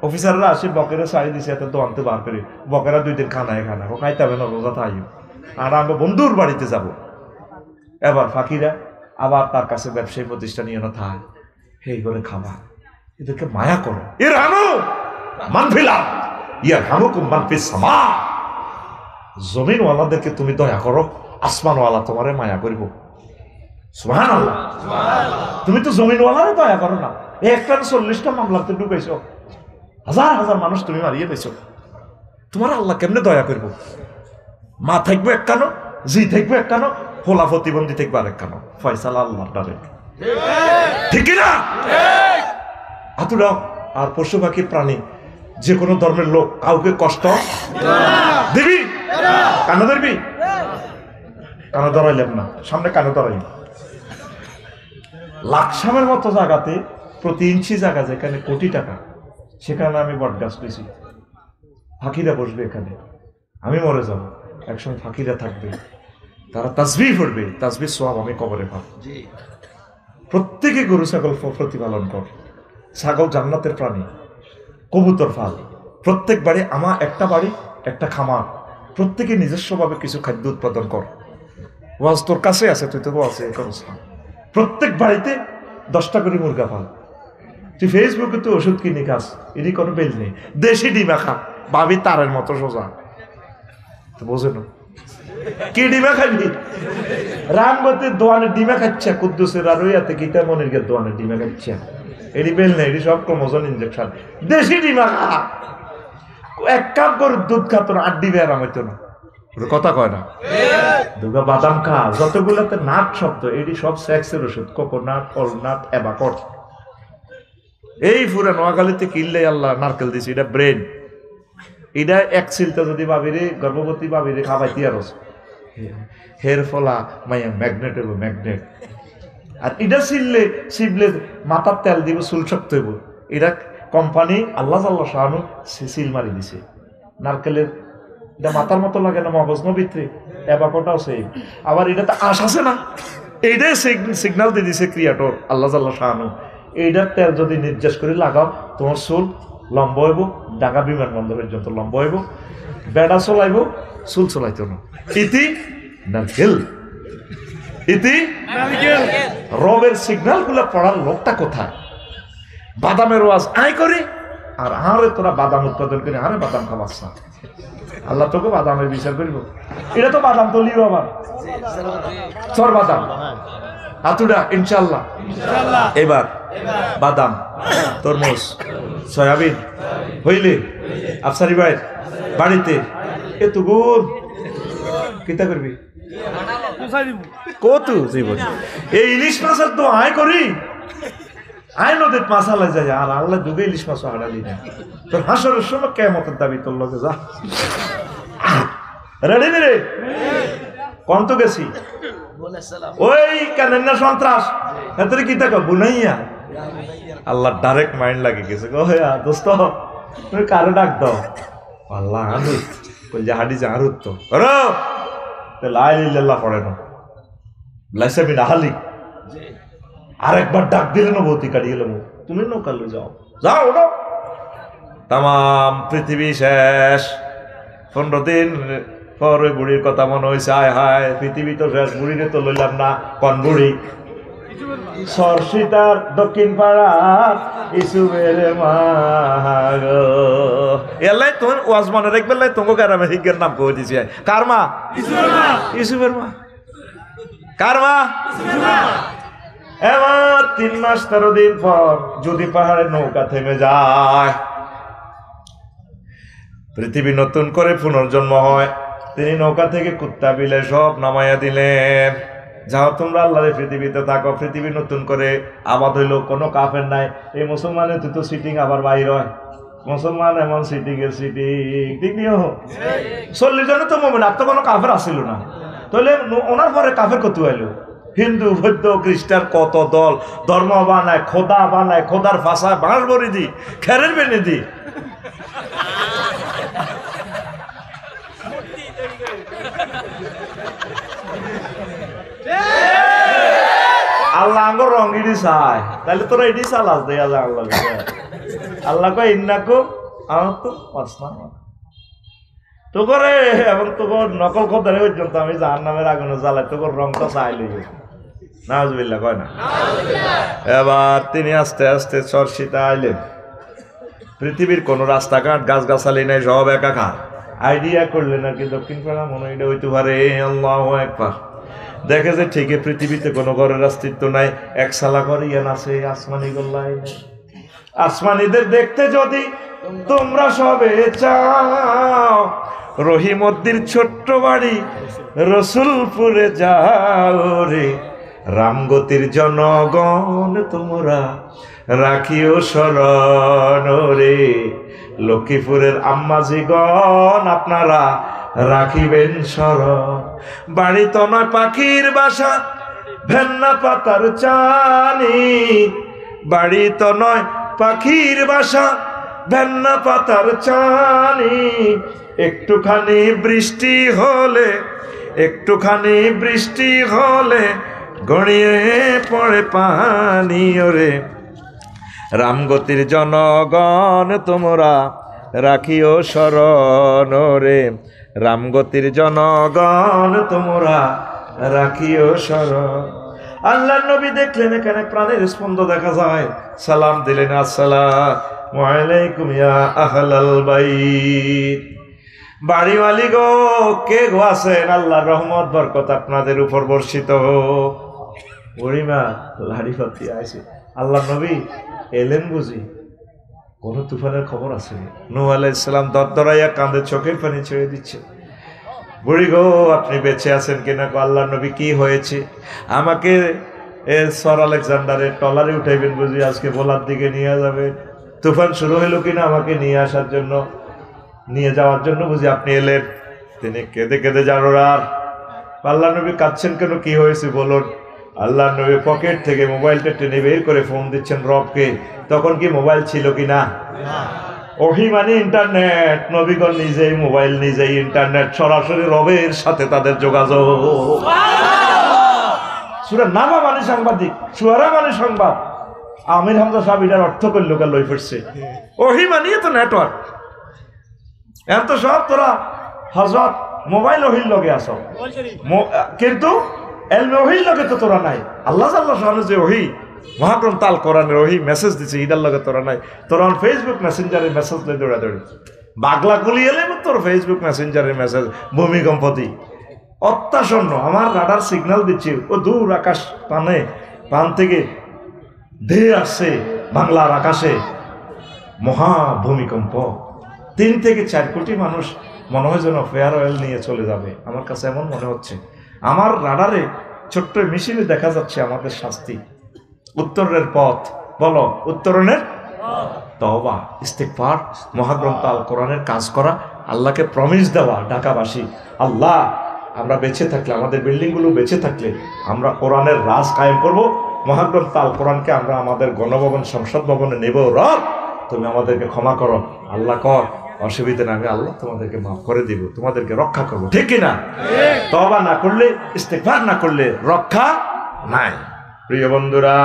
অফিসাররা আসে, বকেরা সারি দিছে, এত তো আনতে বার করি, বকেরা 2 দিন খানা ও খাইতে হবে না, রোজা থাইও, আর আমরা বন্ধুর বাড়িতে যাব। এবার ফাঁকিরা আবার তার কাছে ব্যবসায়ী প্রতিষ্ঠান নিয়ে না থাক, এই করে খাবার, এদেরকে মায়া করো। এর আনো মানফিলা ইয়ার হামুকুম মানফিস সামা, জমিনওয়ালাদেরকে তুমি দয়া করো, আসমানওয়ালা তোমারে মায়া করিব। সুবহানাল্লাহ। তুমি তো জমিনওয়ালারে দয়া করো না, একটা 40টা মামলাতে ডুবাইছো, হাজার মানুষ তুমি মারিয়ে পেয়েছো, তোমার আল্লাহ কেমনে দয়া করবো? মা থাকবে এক কানো, জি থাকবে এক কানো, হোলা প্রতিবন্ধী থাকবে আরেক কানো, ফয়সালা আল্লাহর ডারে, ঠিক না? আতুরাও আর পশু পাখি প্রাণী যে কোনো ধর্মের লোক কাউকে কষ্ট দিবি, কেন ধরবি? কেন ধরাইলেন না, সামনে কেন ধরাই? লাকসামের মতো জায়গাতে প্রতি ইঞ্চি জায়গা যেখানে কোটি টাকা, সেখানে আমি বট গাছ পেয়েছি, ফাঁকিরা বসবে এখানে, আমি মরে যাব, একসঙ্গে ফাঁকিরা থাকবে, তারা তাসবিহ পড়বে, তাসবিহ সওয়াব আমি কবরে পাব। প্রত্যেকে গরু ছাগল প্রতিপালন কর, ছাগল জান্নাতের প্রাণী, কবুতর ফাল, প্রত্যেক বাড়ি আমার একটা বাড়ি একটা খামার, প্রত্যেকে নিজস্বভাবে কিছু খাদ্য উৎপাদন কর। ওয়াজ তোর কাছে আছে, তুই তো আছে করছ না। প্রত্যেক বাড়িতে 10টা করে মুরগা ফাল, তুই ফেসবুকে তুই ওষুধ কিনে খাস, এরই কোনো বেল নেই, দেশি ডিমা খা, ভাবি তারের মতো সোজা, তো বোঝে না কি ডিমা খাবি? রামগতির দোয়ানের ডিমা খাচ্ছে, কুদ্দুসের আর ওইয়াতে গীতা মনির দোয়ানের ডিমা খাচ্ছে, এটি বেল নেই, এটি সব ক্রোমোজোম ইনজেকশন, দেশি ডিমা খা। 1 কাপ গরুর দুধ খা, তোর 8 ডিমে আরাম হইতো না, কথা কয় না? দুগা বাদাম খা, যতগুলোতে নাট শব্দ, এটি সব সেক্সের ওষুধ, কোকোনাট, অলনাট, অ্যাবাকট। এই পুরা নোয়াখালীতে কিনলে আল্লাহ নারকেল দিছে, এটা ব্রেন, এটা এক সিলটা যদি ভাবিরে গর্ভবতী ভাবিরে খাবাইতে আর হের ফলা মাইয়া ম্যাগনেট হইব, ম্যাগনেট। আর এটা শিবলে মাথার তেল দিব, চুল শক্ত হইব। এটা কোম্পানি আল্লাহ শাহানু সিল মারি দিছে। নারকেলের এটা মাথার মতো লাগে না, মগজ নবিত্রে, অ্যাবাকটাও সেই। আবার এটাতে আশ আছে না, এইটাই সিগন্যাল দিয়ে দিছে ক্রিয়েটর আল্লাহ শাহানু, এইটার তেল যদি নির্যাস করে লাগাও তোমার চুল লম্বা হইব, ঢাকা বিমানবন্দর পর্যন্ত লম্বা হইব, বেড়া চলাইব, চুল চলাইতো না। ইতি নারকেল, ইতি রবের সিগন্যাল গুলা পড়ার লোকটা কোথায়? বাদামের ওয়াজ আয় করে আর আরে তোরা বাদাম উৎপাদন করে আরে বাদাম খাবাস না, আল্লাহ তোকে বাদামের বিচার করিব। এটা তো বাদাম তো লিও আবার চর বাদাম হাতুড়া ইনশাল্লাহ। এবার বাদাম, তরমুজ, সয়াবিন হইলে আফসারি ভাই বাড়িতে এত গুণ কিতা করবি কত জীবন। এই ইলিশ মাছের তো আয় করি, আয় নদীর মাছ আলাই যায় আর আল্লাহ ডুবে ইলিশ মাছও হারালি না। তোর হাসরের সময় কেমতের দাবি তোর লোকে যা রেডি রে কন্ত গেছি ওই কেন সন্ত্রাস এত কিতা কর বুনাইয়া আল্লাহ ডাইরেক্ট মাইন্ড লাগে গেছে গো হ্যাঁ দোস্ত তুমি কারো ডাক দাও আল্লাহ আনুত বলছে হাডি যে আরুত তো করো লাইল্লাহ পড়ে না লাইসাবিন আহালি আরেকবার ডাক দিলে না বৌতি কাটিয়ে গেল তুমি নৌকা লো যাও যাও ওটা তাম পৃথিবী শেষ। 15 দিন পর ওই বুড়ির কথা মনে হয়েছে আয় হায় পৃথিবী তো শেষ, বুড়িরে তো লইলাম না। কোন বুড়ি? সরসিতার দক্ষিণ পাড়া ইসুবের মা গো। এলাই তুমি ওয়াজ মনে রাখবে লাই তোমাকে গ্রামে হিগের নাম কয়ে দিছি। কার মা? ইসুবের মা। কার মা? এবার 3 মাস 13 দিন পর যদি পাহাড়ে নৌকা থেমে যায়, পৃথিবী নতুন করে পুনর্জন্ম হয়। তিনি নৌকা থেকে কুত্তা বিলে সব নামাইয়া দিলেন, যাও তোমরা আল্লাহর পৃথিবীতে থাকো। পৃথিবী নতুন করে আবাদ হইল, কোনো কাফের নাই। এই মুসলমানের তো সিটিং আবার বাইর হয়, মুসলমান এমন সিটিং এর সিটিং ঠিক নিও 40 জনে তো মোমেন, আর তো কোনো কাফের আসিল না। তাহলে ওনার পরে কাফের কত আইলো? হিন্দু বৌদ্ধ খ্রিস্টান কত দল ধর্ম বানায়, খোদা বানায়, খোদার ভাষায় বাঁশ বড়ি দি খেরের বেনে দি। আল্লাহ আঙ্গর রঙিডি চাই, তাহলে তোরা এটি চালাস দেয়া যায় আল্লাহ। আল্লাহ কয় ইন্নাকো আমার তো পাসনা তো করে এবং তোর নকল খোদারে পর্যন্ত আমি জাহান্নামের আগুনে জ্বালাই, তোর রংটা চাই লই নাউজুবিল্লাহ কয় না। এবার তিনি আস্তে আস্তে চর্চিতা আইলেন। পৃথিবীর কোন রাস্তাঘাট গাছগাছালি নাই, সব একাকার। আইডিয়া করলেন আর কি দক্ষিণ পাড়া মনে হয় হইতে পারে। আল্লাহু আকবার। দেখে যে ঠিকই পৃথিবীতে কোনো ঘরের অস্তিত্ব নাই, এক সালা ঘর ইয়ান আছে, আসমানি গোল্লাই। আসমানিদের দেখতে যদি তোমরা সবে চাও, রহিমদ্দির ছোট্ট বাড়ি রসুলপুরে যাও রে। রামগতির জনগণ তোমরা রাখিও শরণ রে। লক্ষ্মীপুরের আম্মাজিগণ আপনারা রাখিবেন শরণ। বাড়ি তো নয় পাখির বাসা, ভেন্না পাতার চানি। বাড়ি তো নয় পাখির বাসা, ভেন্না পাতার চানি। একটুখানি বৃষ্টি হলে, একটুখানি বৃষ্টি হলে গড়িয়ে পড়ে পানি ওরে। রামগতির জনগণ তোমরা রাখিও শরণ রে। রামগতির জনগণ তোমরা রাখিও শরণ। আল্লাহ নবী দেখলেন এখানে প্রাণের স্পন্দ দেখা যায়, সালাম দিলেন আসসালামু আলাইকুম ইয়া আহলাল বাইত। বাড়িওয়ালি গো, কে গো আছেন? আল্লাহর রহমত বরকত আপনাদের উপর বর্ষিত হোক। বুড়িমা লাড়ি ফাতি আছে। আল্লাহ নবী এলেন বুঝি? কোন তুফানের খবর আছে? নূহ আলাইহিস সালাম দরদরাইয়া কাঁদে, চোখের পানি ছেড়ে দিচ্ছে। বুড়ি গো, আপনি বেঁচে আছেন কিনা? আল্লাহ নবী কি হয়েছে? আমাকে সর আলেকজান্ডারের ট্রলারে উঠাইবেন বুঝি, আজকে ভোলার দিকে নিয়ে যাবেন। তুফান শুরু হইল কিনা আমাকে নিয়ে আসার জন্য, নিয়ে যাওয়ার জন্য বুঝি আপনি এলেন। তিনি কেঁদে কেঁদে জানোরার। আল্লাহ নবী কাঁদছেন কেন? কি হয়েছে বলুন। আল্লাহ নবী পকেট থেকে মোবাইলটা টেনে বের করে ফোন দিচ্ছেন রবকে। তখন কি মোবাইল ছিল কিনা? ওহি মানে ইন্টারনেট। নবীগণ নিজেই মোবাইল, নিজেই ইন্টারনেট, সরাসরি রবের সাথে তাদের যোগাযোগ। সূরা নাবা মানে সাংবাদিক, সুয়ারা মানে সংবাদ। আমির হামজা সাহেব এটার অর্থ করলো কে লই ফিরছে ওহি মানিয়ে তো নেটওয়ার্ক এখন তো সব তোরা হযরত মোবাইল ওহির লগে আসো কিন্তু এলমে ওহির লগে তো তোরা নাই আল্লাহ জাল্লাহ শাআনু যে ওহি মহাগ্রন্থ আল কোরআনের ওহি মেসেজ দিছে ইদার লগে তোরা নাই তোরা ফেসবুক মেসেঞ্জারে মেসেজ লই দৌড়াদৌড়ি বাগলা গুলি এলে তোর ফেসবুক মেসেঞ্জারে মেসেজ ভূমিকম্প দি অত্যাসন্ন আমার রাডার সিগন্যাল দিচ্ছে ও দূর আকাশ পান থেকে ধেয়ে আসছে বাংলার আকাশে মহা ভূমিকম্প 3 থেকে 4 কোটি মানুষ মনে হয় যেন ফেয়ার অয়েল নিয়ে চলে যাবে আমার কাছে এমন মনে হচ্ছে আমার রাডারে ছোট্ট মেশিনে দেখা যাচ্ছে আমাদের শাস্তি উত্তরের পথ বলো উত্তরণের তওবা ইস্তেগফার মহাগ্রন্থ আল কোরআনের কাজ করা আল্লাহকে প্রমিস দেওয়া ঢাকাবাসী আল্লাহ আমরা বেঁচে থাকলে আমাদের বিল্ডিংগুলো বেঁচে থাকলে আমরা কোরআনের রাজ কায়েম করব মহাগ্রন্থ আল কোরআনকে আমরা আমাদের গণভবন সংসদ ভবনে নেব রব তুমি আমাদেরকে ক্ষমা করো আল্লাহ কর অসুবিধা না আমি আল্লাহ তোমাদেরকে মাফ করে দিব তোমাদেরকে রক্ষা করবো ঠিক কিনা তওবা না করলে ইস্তেগফার না করলে রক্ষা নাই প্রিয় বন্ধুরা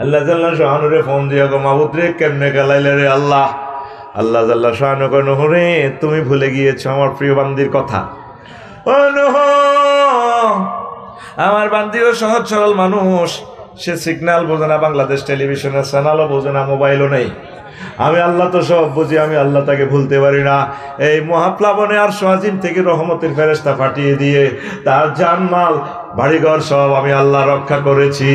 আল্লাহ জাল্লা শানুরে ফোন দিয়া গো মাবুদ রে কেমনে গেলাইলে রে আল্লাহ আল্লাহ জাল্লা শানু গো নূহ রে তুমি ভুলে গিয়েছো আমার প্রিয় বান্দির কথা ও নূহ আমার বান্দিও সহজ সরল মানুষ সে সিগন্যাল বোঝে না বাংলাদেশ টেলিভিশনের চ্যানেলও বোঝে না মোবাইলও নেই আমি আল্লাহ তো সব বুঝি আমি আল্লাহ তাকে ভুলতে পারি না এই মহাপ্লাবনে আর সোয়াজিম থেকে রহমতের ফেরেশতা পাঠিয়ে দিয়ে তার জানমাল বাড়িঘর সব আমি আল্লাহ রক্ষা করেছি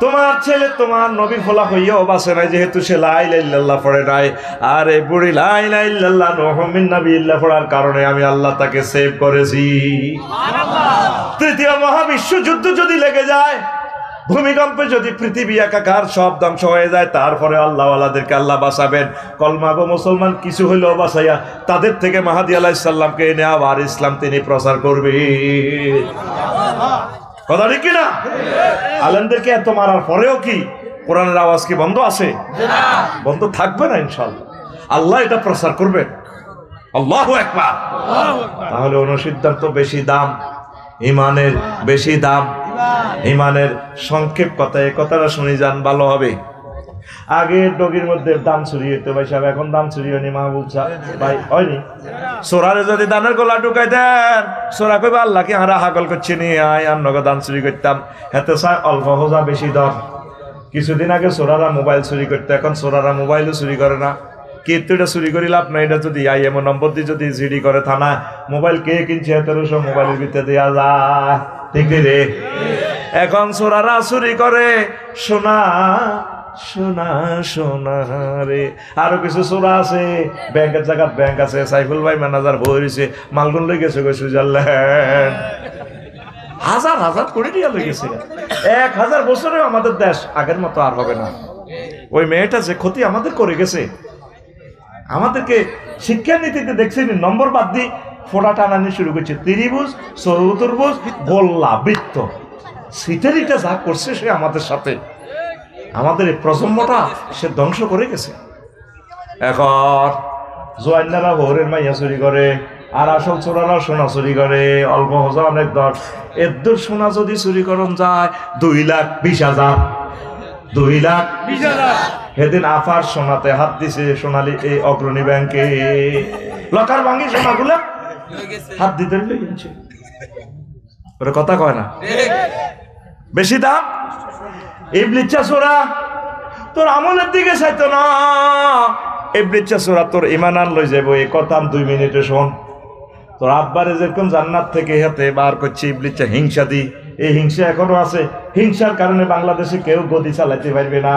তোমার ছেলে তোমার নবী ফলা হইয়াও বাসে নাই যেহেতু সে লা ইলাহা ইল্লাল্লাহ পড়ে নাই আর এই বুড়ি লা ইলাহা ইল্লাল্লাহ মুহাম্মাদুর নাবিয়্যিল্লাহ পড়ার কারণে আমি আল্লাহ তাকে সেভ করেছি তৃতীয় মহাবিশ্ব যুদ্ধ যদি লেগে যায় ভূমিকম্পে যদি পৃথিবী একাকার সব ধ্বংস হয়ে যায় তারপরে আল্লাহওয়ালাদেরকে আল্লাহ বাঁচাবেন কলমাগো মুসলমান কিছু হইলেও বাঁচাইয়া তাদের থেকে মাহাদি আলাইহিস সালামকে এনে আবার ইসলাম তিনি প্রচার করবে কথা ঠিক কিনা আলেমদেরকে এত মারার পরেও কি কোরআনের আওয়াজ কি বন্ধ আছে বন্ধ থাকবে না ইনশাআল্লাহ আল্লাহ এটা প্রচার করবেন আল্লাহু আকবার তাহলে অনুসিদ্ধান্ত বেশি দাম ইমানের বেশি দাম ইমানের সংক্ষেপ কথা এই কথাটা শুনে যান ভালো হবে আগে ডগির মধ্যে দাম চুরি হইতো ভাই সাহেব এখন দাম চুরি হয়নি মাহবুব সাহেব ভাই হয়নি সোরারে যদি দানের গলা ঢুকাই দেন সোরা কইবা আল্লাহকে হারা হাগল করছি নি আয় আর নগদ দান চুরি করতাম হেতে চায় অল্প হোজা বেশি দর কিছুদিন আগে সোরারা মোবাইল চুরি করতো এখন সোরারা মোবাইলও চুরি করে না কিন্তু এটা চুরি করি লাভ নাই এটা যদি আইএমও নম্বর দিয়ে যদি জিডি করে থানা মোবাইল কে কিনছে 1700 মোবাইলের ভিতরে দেওয়া যায় ঠিক রে এখন সোরারা চুরি করে সোনা সোনা সোনা রে আরো কিছু চোরা আছে ব্যাংকের জায়গা ব্যাংক আছে সাইফুল ভাই ম্যানেজার বইছে মালগুন লই গেছে সুইজারল্যান্ড হাজার হাজার কোটি টাকা লই গেছে 1000 বছরে আমাদের দেশ আগের মতো আর হবে না ওই মেয়েটা যে ক্ষতি আমাদের করে গেছে আমাদেরকে শিক্ষা নীতিতে দেখছেন নম্বর বাদ দিয়ে ফোড়া টানানি শুরু করছে ত্রিভুজ চতুর্ভুজ গোল্লা বৃত্ত সিটারিটা যা করছে সে আমাদের সাথে আমাদের এই প্রজন্মটা সে ধ্বংস করে গেছে এখন জোয়ান্নারা ভোরের মাইয়া চুরি করে আর আসল চোরারা সোনা চুরি করে অল্প হোজা অনেক দর এর সোনা যদি চুরি করন যায় 2,20,000 2,20,000 সেদিন আফার সোনাতে হাত দিছে সোনালী এই অগ্রণী ব্যাংকে লকার ভাঙি সোনাগুলা হাত দিতে গেছে ওরা কথা কয় না বেশি দাম ইবলিচ্ছা সোরা তোর আমলের দিকে চাইতো না ইবলিচ্ছা সোরা তোর ইমান আন লই যাবো এই কথা 2 মিনিটে শোন তোর আব্বারে যেরকম জান্নাত থেকে হাতে বার করছে ইবলিচ্ছা হিংসা দি এই হিংসা এখনো আছে হিংসার কারণে বাংলাদেশে কেউ গদি চালাইতে পারবে না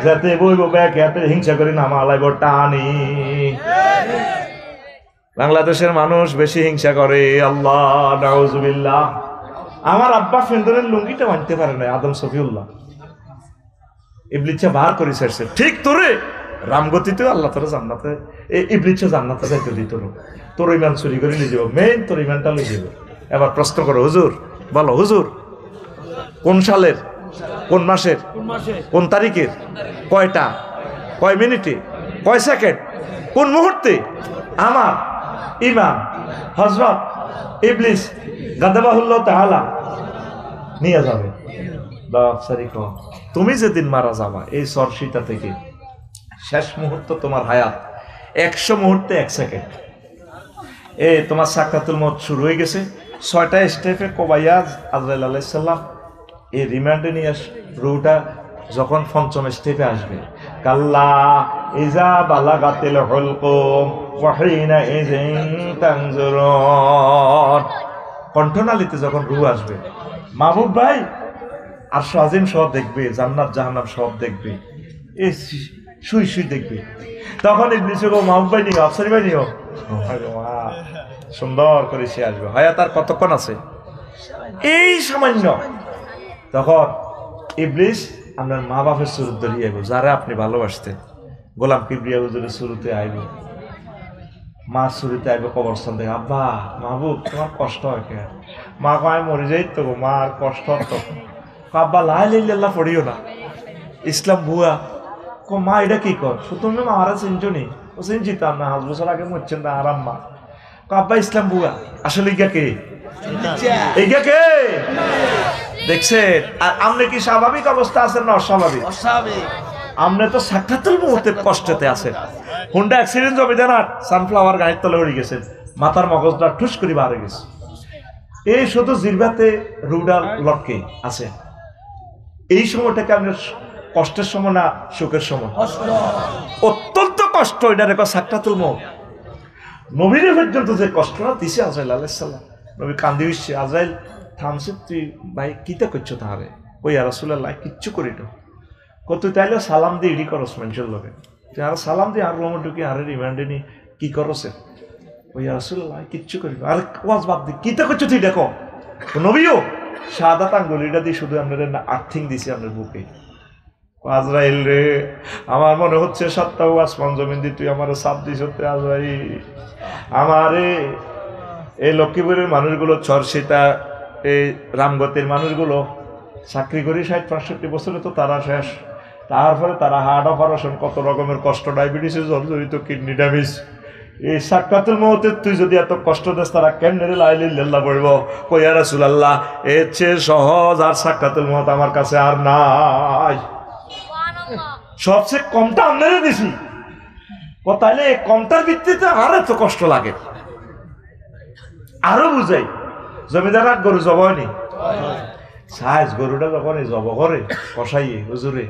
যাতে বইব ব্যাগ হাতে হিংসা করি না মালাইব টানি বাংলাদেশের মানুষ বেশি হিংসা করে আল্লাহ নাউজুবিল্লাহ আমার আব্বা ফেন্দনের লুঙ্গিটা মানতে পারে না আদম সফিউল্লাহ ইবলিচ্ছা বার করে ছেড়ছে ঠিক তোরে রামগতিতে আল্লাহ তোর জান্নাতে ইবলিচ্ছা জান্নাতে যাইতে দিত তোর ইমান চুরি করে নিয়ে যাবো মেইন তোর ইমানটা লই যাব এবার প্রশ্ন করো হুজুর বলো হুজুর কোন সালের কোন মাসের কোন তারিখের কয়টা কয় মিনিটে কয় সেকেন্ড কোন মুহূর্তে আমার ইমাম হযরত ইবলিস গাদাবাহুল্লাহ তাআলা নিয়ে যাবে বাপসারি ক তুমি যেদিন মারা যাবা এই সরসিটা থেকে শেষ মুহূর্ত তোমার হায়াত 100 মুহূর্তে 1 সেকেন্ড তোমার সাকরাতুল মউত শুরু হয়ে গেছে 6টা স্টেপে কোবাইয়া আজরাইল আলাইহিস সালাম এই রিমান্ডে নিয়ে রুটা যখন পঞ্চম স্টেপে আসবে কাল্লা ইজা বালাগাতিল হুলকুম ওয়া হিনা ইযিন তানজুরুন কণ্ঠনালীতে যখন রূহ আসবে মাহবুব ভাই আরশ আজিম সব দেখবে জান্নাত জাহান্নাম সব দেখবে এই শুই শুই দেখবে তখন ইবলিস গো মাহবুব ভাই নিও আফসারি ভাই নিও সুন্দর করে সে আসবে হায়াত আর কতক্ষণ আছে এই সামান্য তখন ইবলিস আপনার মা বাপের সুরত ধরিয়ে আইব যারা আপনি ভালোবাসতেন গোলাম কিবরিয়া হুজুরের শুরুতে আইব মা শুরুতে আইব কবরস্থান থেকে আব্বা মাহবুব তোমার কষ্ট হয় কে মা কয় মরে যাই তো গো মা আর কষ্ট তো আব্বা লা ইলাহা ইল্লাল্লাহ পড়িও না ইসলাম ভুয়া কো মা এটা কি কর তুমি মারা চিনছো নি ও চিনছিতাম না 5 বছর আগে মরছেন না আরাম মা আব্বা ইসলাম ভুয়া আসলে ইগা কে ইগা কে দেখছেন আর আপনি কি স্বাভাবিক অবস্থা আছেন না অস্বাভাবিক আপনি তো সাকরাতুল মউতের কষ্টতে আছেন হুন্ডা অ্যাক্সিডেন্ট হবে না সানফ্লাওয়ার গায়ের তলে উড়ে গেছেন মাথার মগজটা ঠুস করে বাড়ে গেছে এই শুধু জিরবাতে রুডা লটকে আছে এই সময়টাকে আপনার কষ্টের সময় না সুখের সময় অত্যন্ত কষ্ট এটা রেখো সাকরাতুল মউত নবীর পর্যন্ত যে কষ্টটা দিছে আজরাইল আলাইহিস সালাম নবী কান্দি উঠছে আজরাইল থামছে তুই ভাই কিতা করছো তাহারে ওই রাসূলুল্লাহ কিচ্ছু করি না কত তাইলে সালাম দিয়ে ইডি করস মানুষের লোকে তুই আর সালাম দিয়ে আর রোমে ঢুকি আরে রিমান্ডে নি কি করছে ওই রাসূলুল্লাহ কিচ্ছু করি না আর ওয়াজ বাদ দি কিতা করছো তুই দেখো নবীও শাহাদাত আঙ্গুলিটা দিয়ে শুধু আপনাদের আর্থিং দিছি আপনার বুকে আজরাইল রে আমার মনে হচ্ছে সাতটাও আসমান জমিন দিয়ে তুই আমার সাপ দিস হতে আজরাইল আমারে এই লক্ষ্মীপুরের মানুষগুলো চরসিতা এই রামগতির মানুষগুলো চাকরি করি 60-65 বছরে তো তারা শেষ তারপরে তারা হার্ট অপারেশন কত রকমের কষ্ট ডায়াবেটিসে জর্জরিত কিডনি ড্যামেজ এই সাকরাতুল মউতে তুই যদি এত কষ্ট দেস তারা কেমনে লা ইলাহা ইল্লাল্লাহ পড়ব কই ইয়া রাসূলুল্লাহ এর চেয়ে সহজ আর সাকরাতুল মউত আমার কাছে আর নাই সবচেয়ে কমটা আপনারে দিছি ও তাইলে কমটার ভিত্তিতে আর এত কষ্ট লাগে আরো বুঝাই জমিদার গরু জব হয়নি সাইজ গরুটা যখন জব করে কষাইয়ে হুজুরে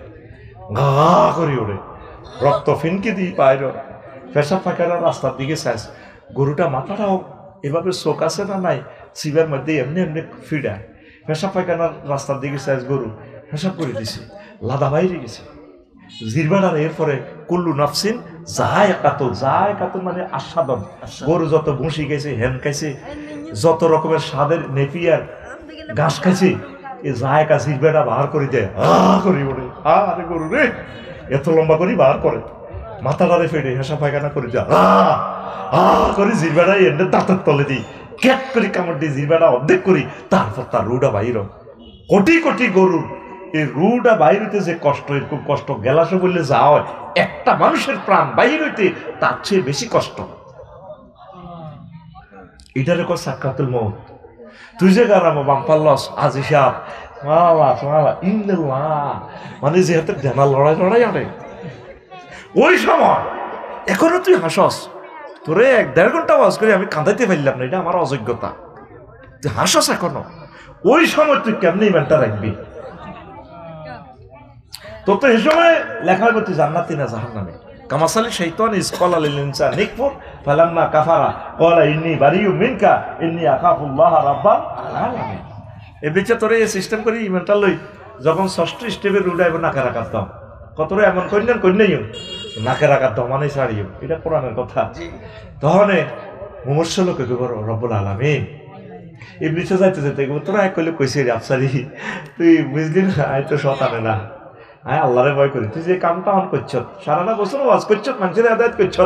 গা করি ওরে রক্ত ফিনকে দিই পায়ের পেশাব পায়খানা রাস্তার দিকে সাইজ গরুটা মাথাটাও এভাবে চোখ আছে না নাই সিবের মধ্যে এমনি এমনি ফিডায় পেশাব পায়খানার রাস্তার দিকে সাইজ গরু পেশাব করে দিছে লাদা বাইরে গেছে জিরবাটার এরপরে কুল্লু নাফসিন জায়কাতুন মানে আস্বাদন গরু যত ভুসি গেছে হেন খাইছে যত রকমের স্বাদের নেপিয়ার ঘাস খাইছে এই জায়গা জিরবাটা বাহার করে দেয় করি ওরে আরে গরু রে এত লম্বা করে বাহার করে মাথাটারে ফেটে হেসা পায়খানা করে দেয় করে জিরবাটা এনে দাঁতের তলে দিই ক্যাট করে কামড় দিয়ে জিরবাটা অর্ধেক করি তারপর তার রুটা বাইর কোটি কোটি গরুর এই রুটা বাইর হইতে যে কষ্ট এরকম কষ্ট গেলাসে বললে যা হয় একটা মানুষের প্রাণ বাইর হইতে তার চেয়ে বেশি কষ্ট এটারে কর সাকরাতুল মউত তুই যে গারামো বাম্পাল্লস আজ হিসাব মানে যে হাতে দেনা লড়াই আনে ওই সময় এখনো তুই হাসস তোরে 1-1.5 ঘন্টা ওয়াজ করে আমি কাঁদাইতে পারলাম না এটা আমার অযোগ্যতা তুই হাসস এখনো ওই সময় তুই কেমনি ইমানটা রাখবি তো তো এই সময় লেখা হবে তুই জান্নাতি না জাহান্নামে কামাসালি শাইতান ইসকালা লিল ইনসান নিকফুর ফালাম্মা কাফারা ক্বালা ইন্নী বারিয়ুম মিনকা ইন্নী আখাফুল্লাহ রাব্বাল আলামিন এই বিচে তোরে এই সিস্টেম করে ইমানটা লই যখন 6টি স্টেপে রুডাইব নাকে রাখার দাম কতরে এমন কইনাইও নাকে রাখার দাম মানে ছাড়িও এটা কোরআনের কথা তখন মুমূর্ষ লোকে কইব রব্বুল আলামিন এই বিচে যাইতে যেতে তোরা এক কইলে কইছি রে আফসারি তুই বুঝলি না আই তো শতানে না হ্যাঁ আল্লাহরে ভয় করি তুই যে কামটা অন করছ সারাটা বছর ওয়াজ করছ মানুষের আদায়ত করছ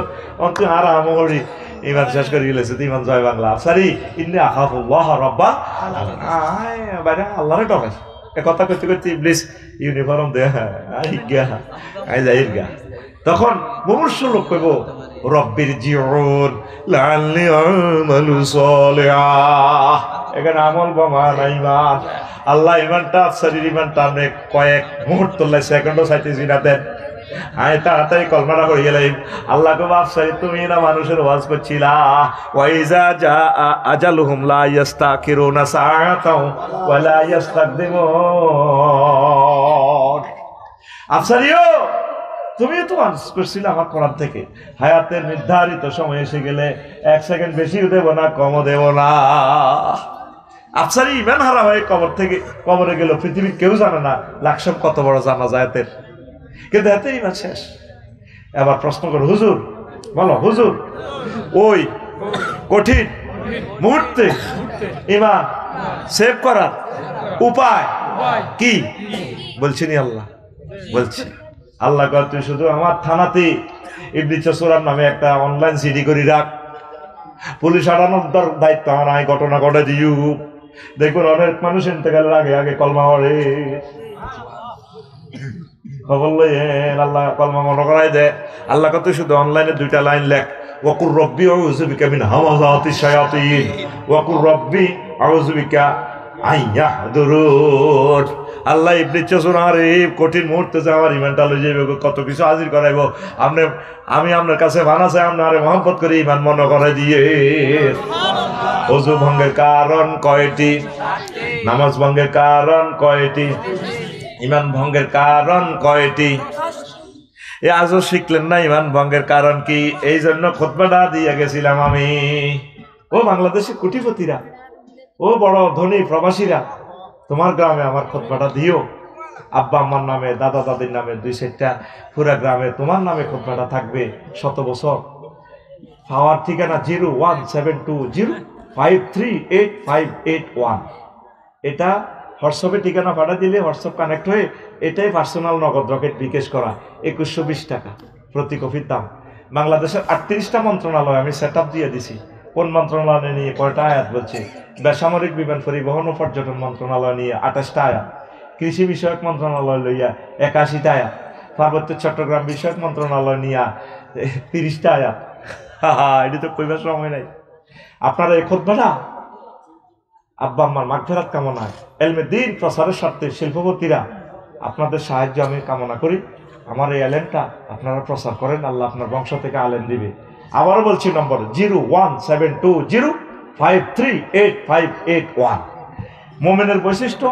অন তুই আর আমরি ইমান শেষ করে গেলেছে তুই ইমান জয় বাংলা সারি ইন্নি আখাফুল্লাহ রাব্বাল আলামিন বাইরে আল্লাহরে ডকাই এ কথা কইতে কইতে ইবলিস ইউনিফর্ম দে আই গা আই যাইর গা তখন মুমূর্ষ লোক কইব রব্বির জিউন লাআল্লি আমালু সালিহা এখানে আমল বোমা না ইমান। আল্লাহ ইমানটা আফসারির ইমানটা আপনি কয়েক মুহূর্ত সেকেন্ডও চাইতেছি না দেন। আমি তাড়াতাড়ি কলমাটা করে গেলাম। আল্লাহ গো আফসারি তুমি না মানুষের ওয়াজ করছিলা, ওয়াইজা যা আজালুহুম লা ইস্তাখিরুনা সাআতাও ওয়া লা ইস্তাকদিমুন। আফসারিও তুমি তো ওয়াজ করছিলে আমার কোরআন থেকে, হায়াতের নির্ধারিত সময় এসে গেলে 1 সেকেন্ড বেশিও দেব না, কমও দেব না। আফসারি ইমান হারা হয়ে কবরে গেল, পৃথিবীর কেউ জানে না লাকসাম কত বড় জানাজা এতের, কিন্তু এতের ইমান শেষ। এবার প্রশ্ন করো হুজুর, বলো হুজুর ওই কঠিন মুহূর্তে ইমান সেভ করার উপায় কি? বলছি নি আল্লাহ, বলছি আল্লাহ কর তুই শুধু আমার থানাতে ইবনে চসুরার নামে একটা অনলাইন সিডি করি রাখ, পুলিশ আড়ানোর দায়িত্ব আমার, আমি ঘটনা ঘটে দিও। দেখুন অনেক মানুষ ইন্তেকালের আগে আগে কলমা পড়ে, খবর লইয়েন, আল্লাহ কলমা মনে করাই দেয়। আল্লাহ কত শুধু অনলাইনে 2টা লাইন লেখ, ওয়াকুর রব্বি আউযু বিকা মিন হামাযাতিশ শায়াতিন ওয়াকুর রব্বি আউযু বিকা আইয়াহদুরুন। আল্লাহ ইবনে চসুরার এই কঠিন মুহূর্তে যে আমার ইমানটা লই যাইব, কত কিছু হাজির করাইব, আমি আপনার কাছে বানাছে আপনারে মহব্বত করে ইমান মনে করাই দিয়ে। ওযু ভঙ্গের কারণ কয়টি? নামাজ ভঙ্গের কারণ কয়টি? ইমান ভঙ্গের কারণ কয়টি? এ আজও শিখলেন না ইমান ভঙ্গের কারণ কি? এই জন্য খুতবাটা দিয়ে গেছিলাম আমি। ও বাংলাদেশের কোটিপতিরা, ও বড় ধনী প্রবাসীরা, তোমার গ্রামে আমার খুতবাটা দিও। আব্বা আম্মার নামে, দাদা দাদির নামে 2-4টা পুরা গ্রামে তোমার নামে খুতবাটা থাকবে 100 বছর। পাওয়ার ঠিকানা 01720538581। এটা হোয়াটসঅ্যাপে ঠিকানা পাঠা দিলে হোয়াটসঅ্যাপ কানেক্ট হয়ে এটাই পার্সোনাল নগদ রকেট বিকাশ করা, 2120 টাকা প্রতি কপির দাম। বাংলাদেশের 38টা মন্ত্রণালয় আমি সেট আপ দিয়ে দিছি। কোন মন্ত্রণালয় নিয়ে কয়টা আয়াত বলছে? বেসামরিক বিমান পরিবহন ও পর্যটন মন্ত্রণালয় নিয়ে 28টা আয়াত, কৃষি বিষয়ক মন্ত্রণালয় লইয়া 81টা আয়াত, পার্বত্য চট্টগ্রাম বিষয়ক মন্ত্রণালয় নিয়ে 30টা আয়াত। এটি তো কইবার সময় নাই। আপনারা এই খুতবাটা আব্বা আম্মার মাগফিরাত কামনায়, এলমে দ্বীন প্রসারের স্বার্থে শিল্পপতিরা আপনাদের সাহায্য আমি কামনা করি। আমার এই এলেমটা আপনারা প্রচার করেন, আল্লাহ আপনার বংশ থেকে আলেম দিবে। আবারও বলছি নম্বর 01720538581। মোমেনের বৈশিষ্ট্য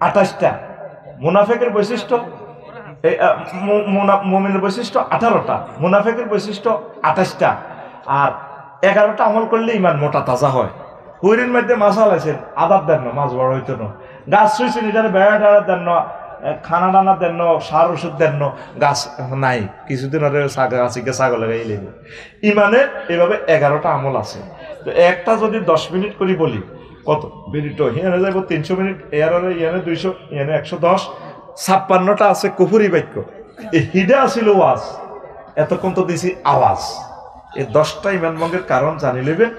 28টা, মুনাফেকের বৈশিষ্ট্য মোমেনের বৈশিষ্ট্য 18টা, মুনাফেকের বৈশিষ্ট্য 28টা, আর 11টা আমল করলে ইমান মোটা তাজা হয়। হুইরির মধ্যে মাছ আলাইছেন, আদার দেন না, মাছ বড় হইতো না। গাছ শুয়েছেন, এটার বেড়া টেড়া দেন না, খানা টানা দেন না, সার ওষুধ দেন না, গাছ নাই। কিছুদিন আগে ছাগল লাগাই লেগে ইমানের এভাবে 11টা আমল আছে। তো একটা যদি 10 মিনিট করে বলি, কত মিনিট? হিয়ানে যাইব 300 মিনিট, ইয়ানে 200, ইয়ানে 110, 56টা আছে কুফুরি বাক্য। হিডা আসিল ওয়াজ, এতক্ষণ তো দিছি আওয়াজ। এই 10টা ইমান ভঙ্গের কারণ জানি নেবেন।